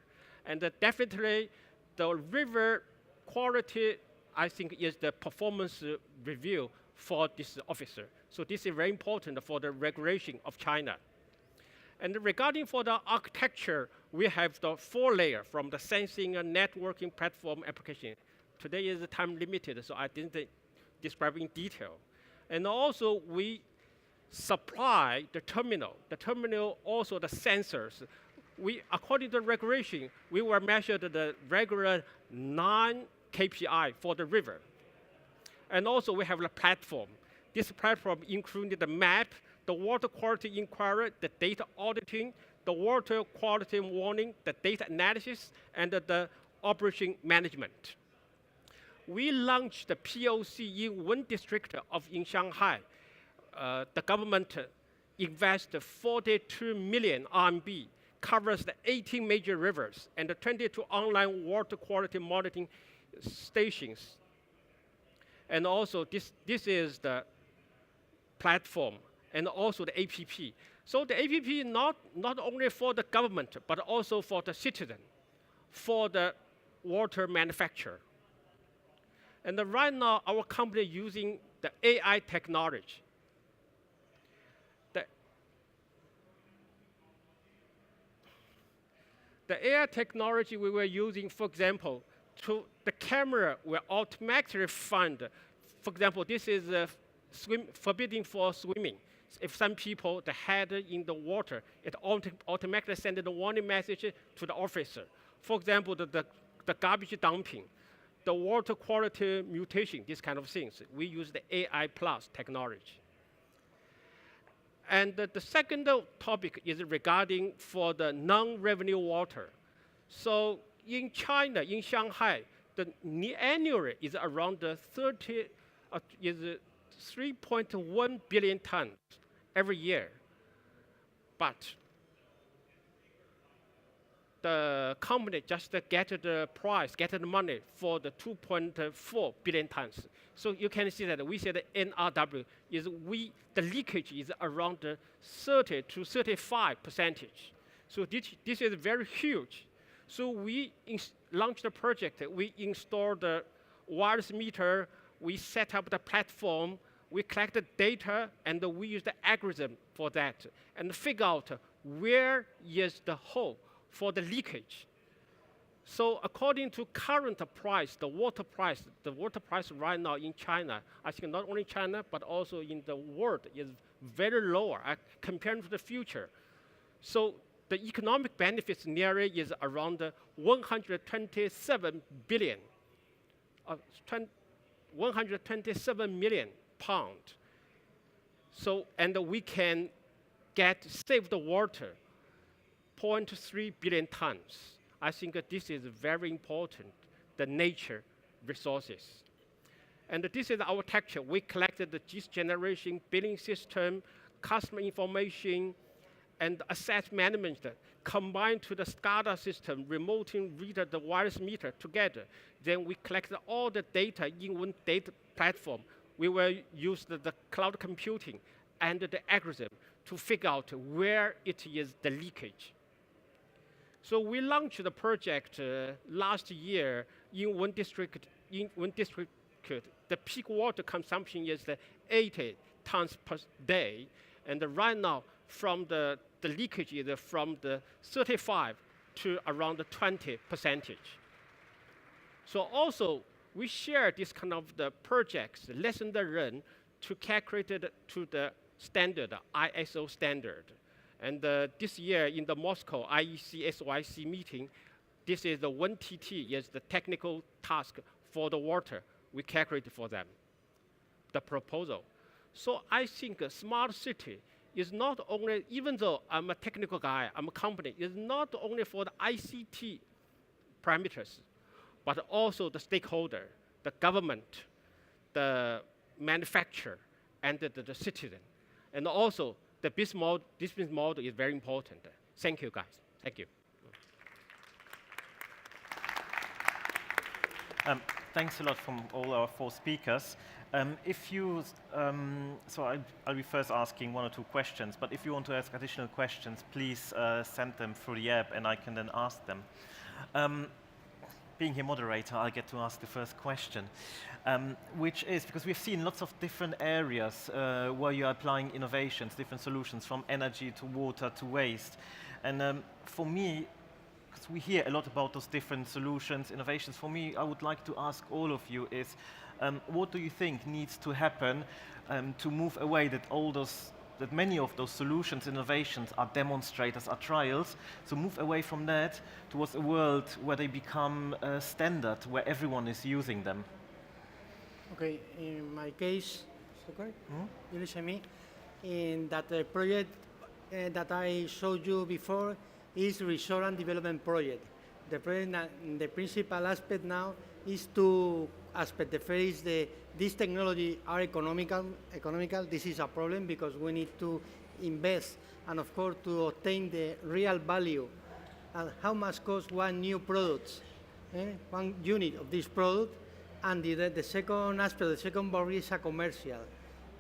And definitely the river quality, I think, is the performance review for this officer. So this is very important for the regulation of China. And regarding for the architecture, we have the 4 layers from the sensing and networking platform application. Today is time limited, so I didn't describe in detail. And also we supply the terminal. The terminal also the sensors. According to the regulation, we will measure the regular 9 KPI for the river. And also we have the platform. This platform included the map, the water quality inquiry, the data auditing, the water quality warning, the data analysis, and the operation management. We launched the POC in one district in Shanghai. the government invests 42 million RMB, covers the 18 major rivers and the 22 online water quality monitoring stations. And also, this is the platform and also the APP. So the APP not only for the government, but also for the citizen, for the water manufacturer. And right now, our company is using the AI technology. The AI technology we were using, for example, the camera will automatically find, for example, this is forbidding for swimming. If some people, the head in the water, it automatically sends the warning message to the officer. For example, the garbage dumping, the water quality mutation, these kind of things. We use the AI plus technology. And the second topic is regarding for the non-revenue water. So in China, in Shanghai, the annually is around 3.1 billion tons every year. But the company just get the price, get the money for the 2.4 billion tons. So you can see that we say the NRW is the leakage is around 30 to 35%. So this is very huge. So we launched the project. We installed the wireless meter. We set up the platform. We collect the data, and we use the algorithm for that and figure out where is the hole for the leakage. So according to current price, the water price right now in China, I think not only China, but also in the world is very low compared to the future. So the economic benefits nearly is around 127 billion, 127 million pounds. So, and we can save the water, 0.3 billion tons. I think this is very important, the nature resources. And this is our texture. We collected the GIS generation, billing system, customer information, and asset management combined to the SCADA system, remote reader, the wireless meter together. Then we collected all the data in one data platform. We will use the cloud computing and the algorithm to figure out where it is the leakage. So we launched the project last year in one district. The peak water consumption is 80 tons per day, and right now from the leakage is from the 35 to around 20%. So also we share this kind of the projects, lesson learned, to calculate it to the standard, ISO standard. And this year in the Moscow IEC SYC meeting, this is the 1TT, is the technical task for the water. We calculate for them, the proposal. So I think a smart city is not only, even though I'm a technical guy, I'm a company, is not only for the ICT parameters, but also the stakeholder, the government, the manufacturer, and the citizen. And also the business model is very important. Thank you, guys. Thank you.
Thanks a lot from all our four speakers. I'll be first asking one or two questions, but if you want to ask additional questions, please send them through the app and I can then ask them. Being here moderator, I get to ask the first question, which is, because we've seen lots of different areas where you're applying innovations, different solutions, from energy to water to waste. And for me, because we hear a lot about those different solutions, innovations, for me, I would like to ask all of you is, what do you think needs to happen to move away that many of those solutions, innovations are demonstrators, are trials, so move away from that towards a world where they become standard, where everyone is using them?
Okay, in my case, you listen to me, in that project that I showed you before is research and development project. The principal aspect now is to aspects. The first is these technologies are economical. This is a problem because we need to invest and, of course, to obtain the real value. And how much costs one new product, one unit of this product. And the second aspect, the second barrier is a commercial,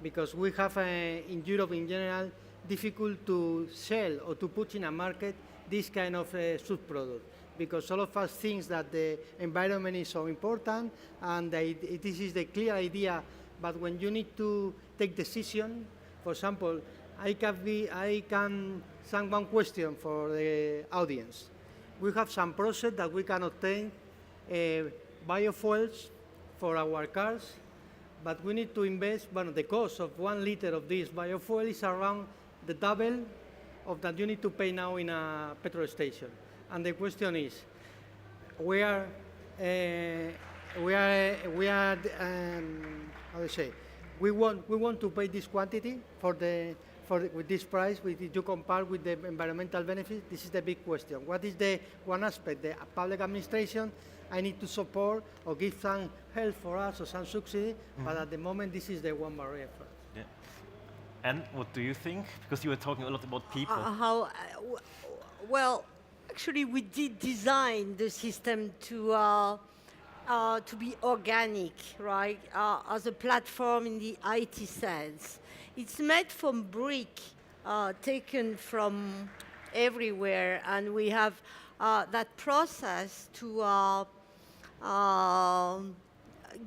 because we have, in Europe in general, difficult to sell or to put in a market this kind of subproduct, because all of us think that the environment is so important, and this is the clear idea, but when you need to take decision, for example, I can send one question for the audience. We have some process that we can obtain biofuels for our cars, but we need to invest, the cost of 1 liter of this biofuel is around the double of that you need to pay now in a petrol station. And the question is, how to say, we want to pay this quantity with this price, you compare with the environmental benefits. This is the big question. What is the one aspect? The public administration, I need to support or give some help for us or some subsidy, but at the moment this is the one barrier for us.
Yeah. And what do you think? Because you were talking a lot about people.
Well, actually, we did design the system to be organic, right? As a platform in the IT sense. It's made from brick taken from everywhere, and we have that process to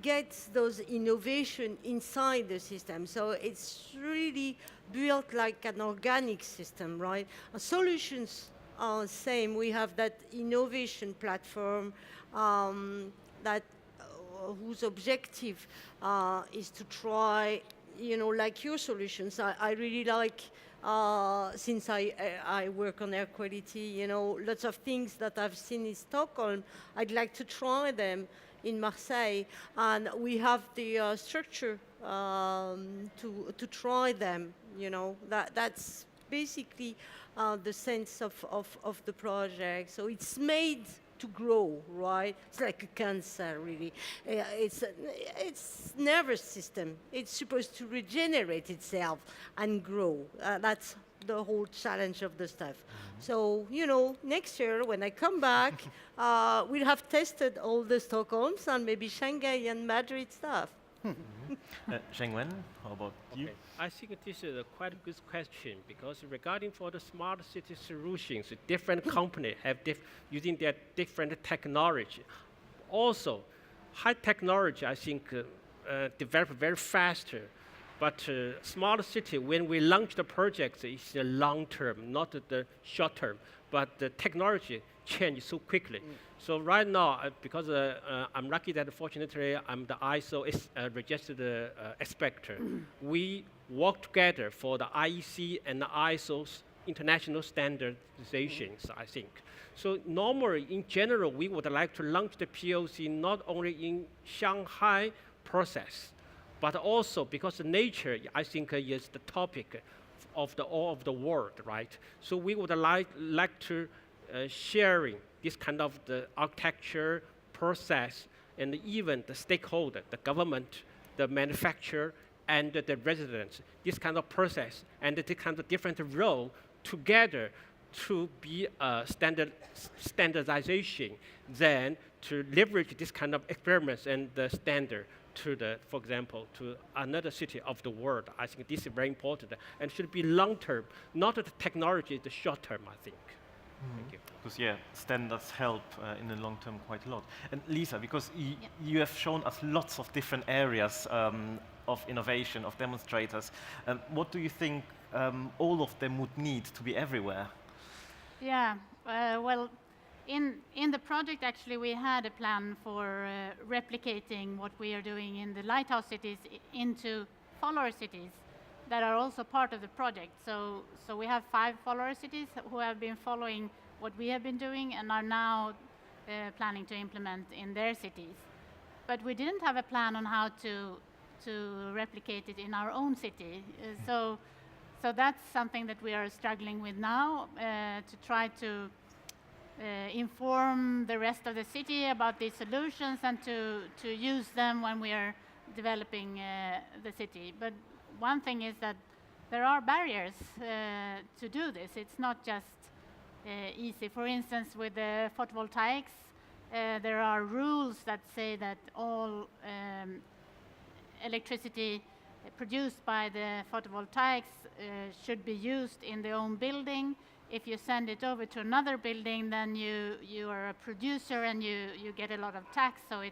get those innovation inside the system. So it's really built like an organic system, right? Solutions are same. We have that innovation platform whose objective is to try, like your solutions. I really like, since I work on air quality, lots of things that I've seen in Stockholm, I'd like to try them in Marseille, and we have the structure to try them. That's basically the sense of the project. So it's made to grow, right? It's like a cancer, really. It's nervous system. It's supposed to regenerate itself and grow. That's the whole challenge of the stuff. So, next year when I come back, we'll have tested all the Stockholms and maybe Shanghai and Madrid stuff.
Shengwen, how about you?
I think this is a quite a good question, because regarding for the smart city solutions, different companies have using their different technology. Also, high technology, I think, develop very faster. But smart city, when we launch the project, it's the long term, not the short term. But the technology changes so quickly. So right now, because I'm lucky that fortunately I'm the ISO registered inspector, we work together for the IEC and the ISO's international standardizations, I think. So normally, in general, we would like to launch the POC not only in Shanghai process, but also because nature, I think, is the topic of all of the world, right? So we would like to sharing this kind of the architecture process, and even the stakeholder, the government, the manufacturer, and the residents, this kind of process and this kind of different role together to be a standardization, then to leverage this kind of experiments and the standard to for example, to another city of the world. I think this is very important and should be long term, not the technology, the short term, I think. Thank you.
Because standards help in the long term quite a lot. And Lisa, because you have shown us lots of different areas of innovation, of demonstrators, what do you think all of them would need to be everywhere?
Yeah, well, in the project, actually, we had a plan for replicating what we are doing in the lighthouse cities into follower cities that are also part of the project. So we have 5 follower cities who have been following what we have been doing and are now planning to implement in their cities. But we didn't have a plan on how to replicate it in our own city. So that's something that we are struggling with now, to try to inform the rest of the city about these solutions and to use them when we are developing the city. But one thing is that there are barriers to do this. It's not just easy. For instance, with the photovoltaics, there are rules that say that all electricity produced by the photovoltaics should be used in the own building. If you send it over to another building, then you are a producer and you get a lot of tax. So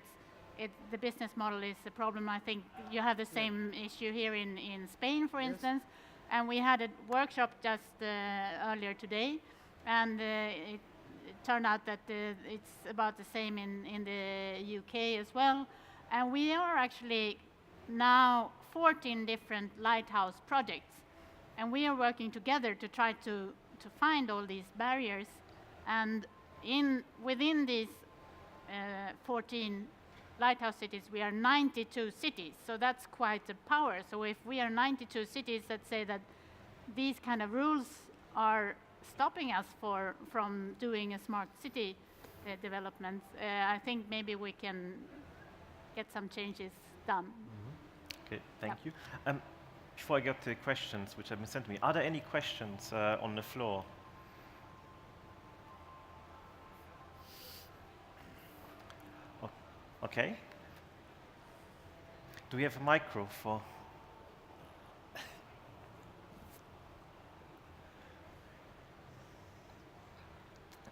the business model is a problem. I think you have the same issue here in Spain, for instance. And we had a workshop just earlier today, and it turned out that it's about the same in the UK as well. And we are actually now 14 different lighthouse projects, and we are working together to try to find all these barriers. And within these 14 lighthouse cities, we are 92 cities, so that's quite a power. So if we are 92 cities that say that these kind of rules are stopping us from doing a smart city development, I think maybe we can get some changes done.
Okay, thank you. Before I get to the questions which have been sent to me, are there any questions on the floor? Okay. Do we have a micro for?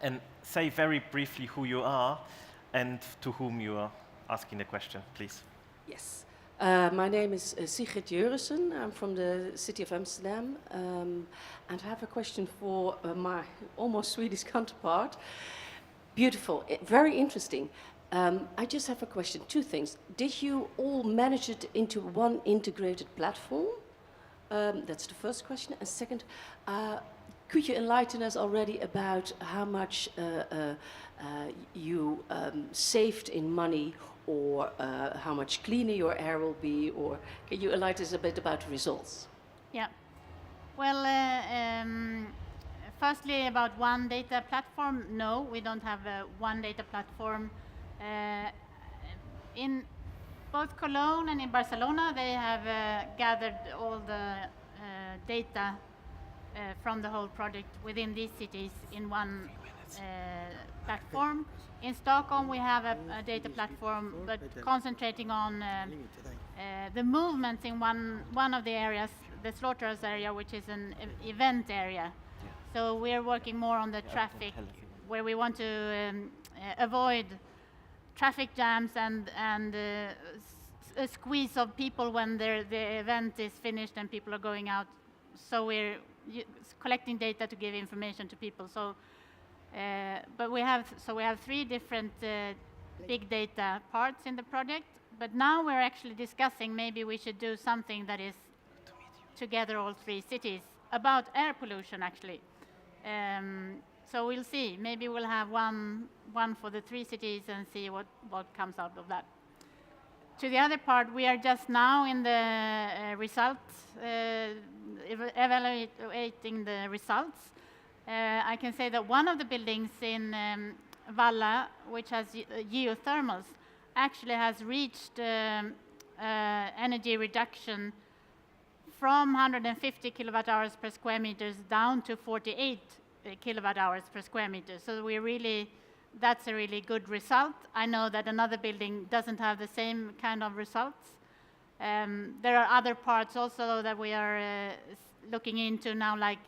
And say very briefly who you are and to whom you are asking the question, please.
Yes. My name is Sigrid Jurissen. I'm from the city of Amsterdam. And I have a question for my almost Swedish counterpart. Beautiful, very interesting. I just have a question, two things. Did you all manage it into one integrated platform? That's the first question. And second, could you enlighten us already about how much you saved in money, or how much cleaner your air will be, or can you enlighten us a bit about the results?
Yeah. Well, firstly, about one data platform, no, we don't have one data platform. In both Cologne and in Barcelona, they have gathered all the data from the whole project within these cities in one platform. In Stockholm, we have a data platform, but concentrating on the movements in one of the areas, the slaughterhouse area, which is an event area. So we are working more on the traffic, where we want to avoid traffic jams and a squeeze of people when the event is finished and people are going out. So we're collecting data to give information to people. So, but we have three different big data parts in the project. But now we're actually discussing maybe we should do something that is together all three cities about air pollution actually. So we'll see. Maybe we'll have one for the three cities and see what comes out of that. To the other part, we are just now in the results, evaluating the results. I can say that one of the buildings in Valla, which has geothermals, actually has reached energy reduction from 150 kilowatt hours per square meters down to 48 kilowatt hours per square meter. So that's a really good result. I know that another building doesn't have the same kind of results. There are other parts also that we are looking into now, like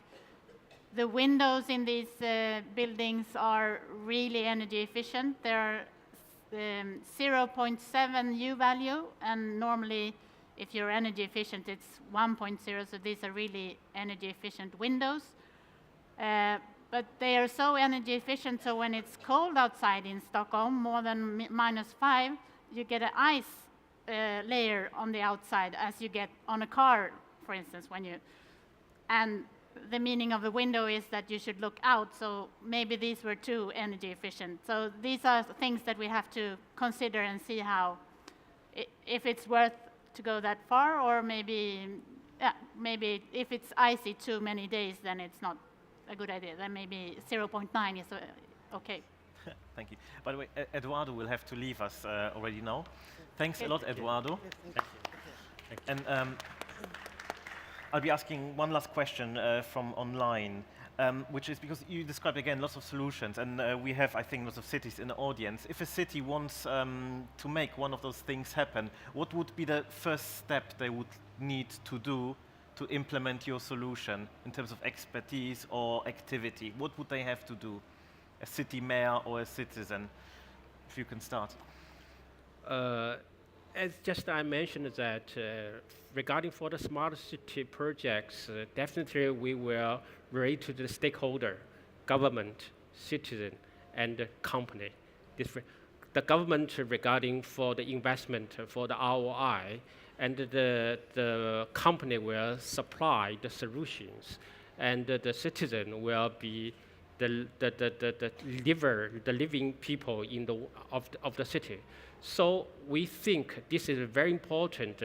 the windows in these buildings are really energy efficient. There are 0.7 U value, and normally if you're energy efficient, it's 1.0, so these are really energy efficient windows. But they are so energy efficient, so when it's cold outside in Stockholm, more than -5, you get an ice layer on the outside, as you get on a car, for instance, and the meaning of the window is that you should look out, so maybe these were too energy efficient. So these are things that we have to consider and see if it's worth to go that far, or maybe if it's icy too many days, then it's not a good idea. Then maybe 0.9 is Okay.
Thank you. By the way, Eduardo will have to leave us already now. Thanks a lot, Eduardo. And I'll be asking one last question from online, which is because you described again lots of solutions, and we have, I think, lots of cities in the audience. If a city wants to make one of those things happen, what would be the first step they would need to do to implement your solution in terms of expertise or activity? What would they have to do? A city mayor or a citizen? If you can start.
As just I mentioned that regarding for the smart city projects, definitely we will relate to the stakeholder, government, citizen, and the company. The government regarding for the investment for the ROI, and the company will supply the solutions, and the citizen will be the living people in of the city. So we think this is very important,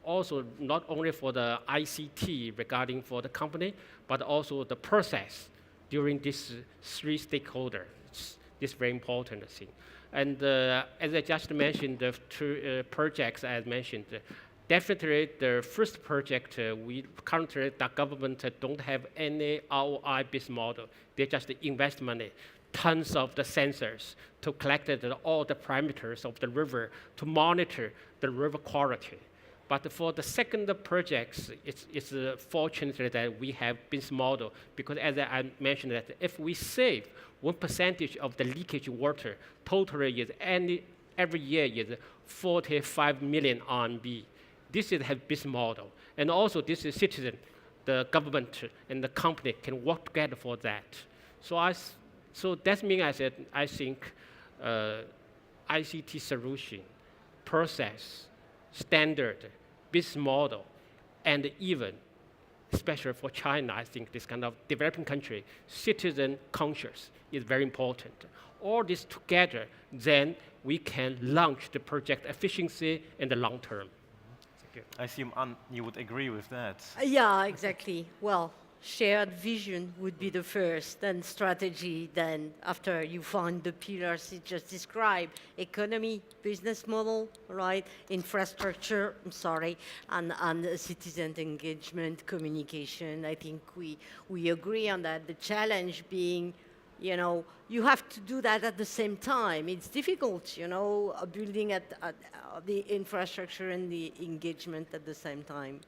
also not only for the ICT regarding for the company, but also the process during this three stakeholders. This is very important thing. And as I just mentioned, the two projects I mentioned, definitely the first project, we currently, the government don't have any ROI-based model. They just invest money, tons of the sensors to collect all the parameters of the river to monitor the river quality. But for the second projects, it's fortunate that we have business model, because as I mentioned that if we save 1% of the leakage water, totally is every year is 45 million RMB. This is have business model. And also this is citizen, the government and the company can work together for that. So that means I think ICT solution, process, standard, business model, and even, especially for China, I think this kind of developing country, citizen conscious is very important. All this together, then we can launch the project efficiency in the long term. Thank you.
I assume you would agree with that.
Yeah, exactly. Well, shared vision would be the first, then strategy, then after you find the pillars you just described, economy, business model, right, infrastructure, and citizen engagement, communication. I think we agree on that. The challenge being, you have to do that at the same time. It's difficult, building at the infrastructure and the engagement at the same time.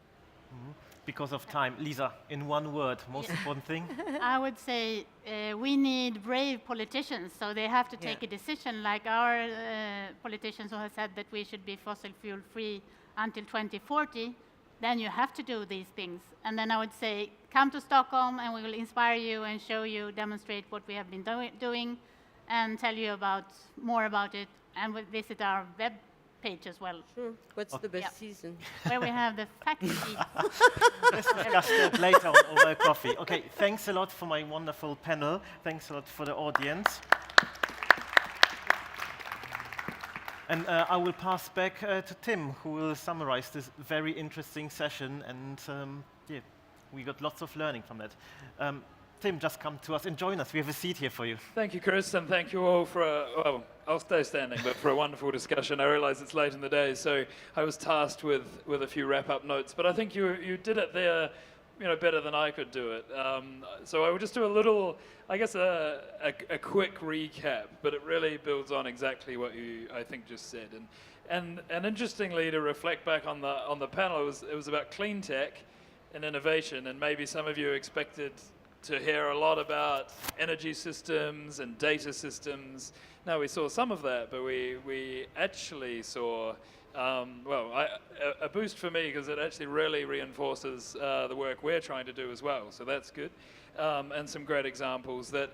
Mm-hmm. Because of time, Lisa, in one word, most important thing?
I would say we need brave politicians, so they have to take a decision, like our politicians who have said that we should be fossil fuel free until 2040. Then you have to do these things. And then I would say, come to Stockholm and we will inspire you and show you, demonstrate what we have been doing, and tell you more about it, and we'll visit our web page as well.
Sure. What's the best season?
Where we have the fact sheet.
Let's discuss that later on over coffee. Okay, thanks a lot for my wonderful panel. Thanks a lot for the audience. And I will pass back to Tim, who will summarize this very interesting session. And we got lots of learning from that. Tim, just come to us and join us. We have a seat here for you.
Thank you, Chris, and thank you all for well, I'll stay standing, but for a wonderful discussion. I realize it's late in the day, so I was tasked with a few wrap-up notes, but I think you did it there, better than I could do it. So I will just do a little, I guess, a quick recap, but it really builds on exactly what you, I think, just said. And interestingly, to reflect back on the panel, it was about clean tech and innovation, and maybe some of you expected to hear a lot about energy systems and data systems. Now, we saw some of that, but we actually saw, a boost for me, because it actually really reinforces the work we're trying to do as well, so that's good. And some great examples that,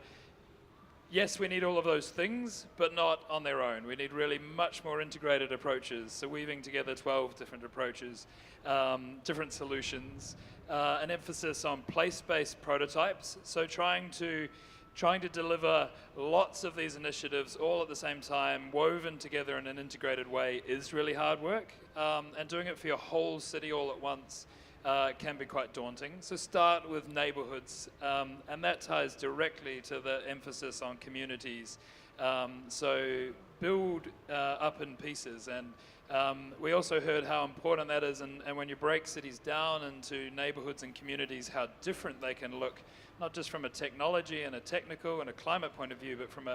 yes, we need all of those things, but not on their own. We need really much more integrated approaches, so weaving together 12 different approaches, different solutions, an emphasis on place-based prototypes, so trying to deliver lots of these initiatives all at the same time, woven together in an integrated way, is really hard work, and doing it for your whole city all at once can be quite daunting. So start with neighborhoods, and that ties directly to the emphasis on communities. So build up in pieces, and we also heard how important that is, and when you break cities down into neighborhoods and communities, how different they can look, not just from a technology and a technical and a climate point of view, but from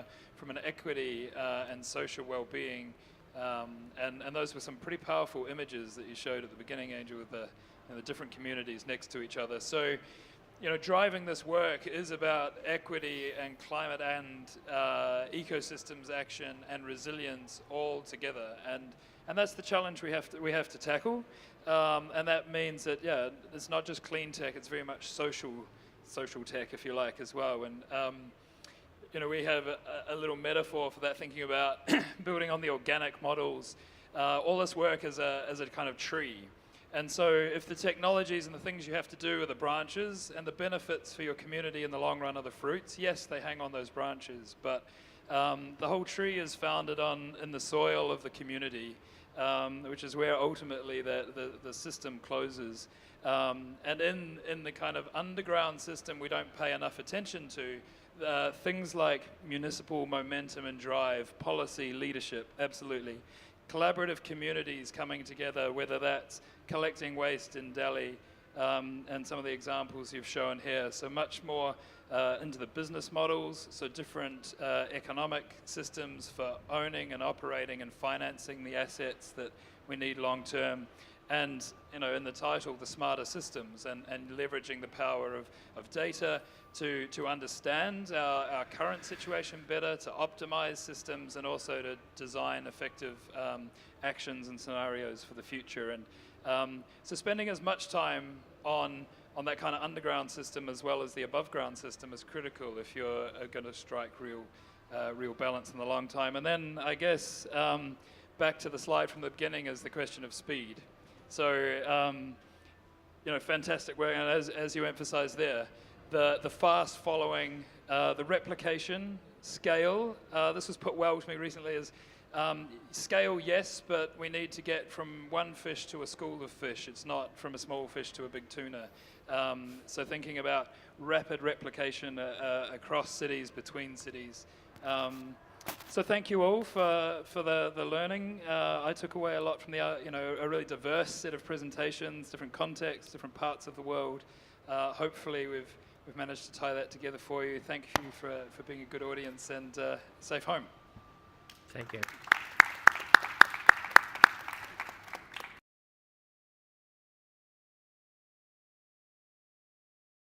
an equity and social well-being. And those were some pretty powerful images that you showed at the beginning, Angel, with the different communities next to each other. So, driving this work is about equity and climate and ecosystems action and resilience all together. And that's the challenge we have to tackle. And that means that, it's not just clean tech, it's very much social tech, if you like, as well. And we have a little metaphor for that, thinking about building on the organic models. All this work is a kind of tree. And so if the technologies and the things you have to do are the branches, and the benefits for your community in the long run are the fruits, yes, they hang on those branches, but the whole tree is founded in the soil of the community, which is where ultimately the system closes. And in the kind of underground system we don't pay enough attention to, things like municipal momentum and drive, policy, leadership, absolutely. Collaborative communities coming together, whether that's collecting waste in Delhi, and some of the examples you've shown here. So much more into the business models, so different economic systems for owning and operating and financing the assets that we need long term. And in the title, the smarter systems, and leveraging the power of data to understand our current situation better, to optimize systems, and also to design effective actions and scenarios for the future. And so spending as much time on that kind of underground system as well as the above ground system is critical if you're going to strike real balance in the long time. And then I guess back to the slide from the beginning is the question of speed. So, fantastic work, and as you emphasized there, the fast following, the replication, scale, this was put well to me recently as scale, yes, but we need to get from one fish to a school of fish. It's not from a small fish to a big tuna. So thinking about rapid replication across cities, between cities. So thank you all for the learning. I took away a lot from a really diverse set of presentations, different contexts, different parts of the world. Hopefully we've managed to tie that together for you. Thank you for being a good audience, and safe home.
Thank you.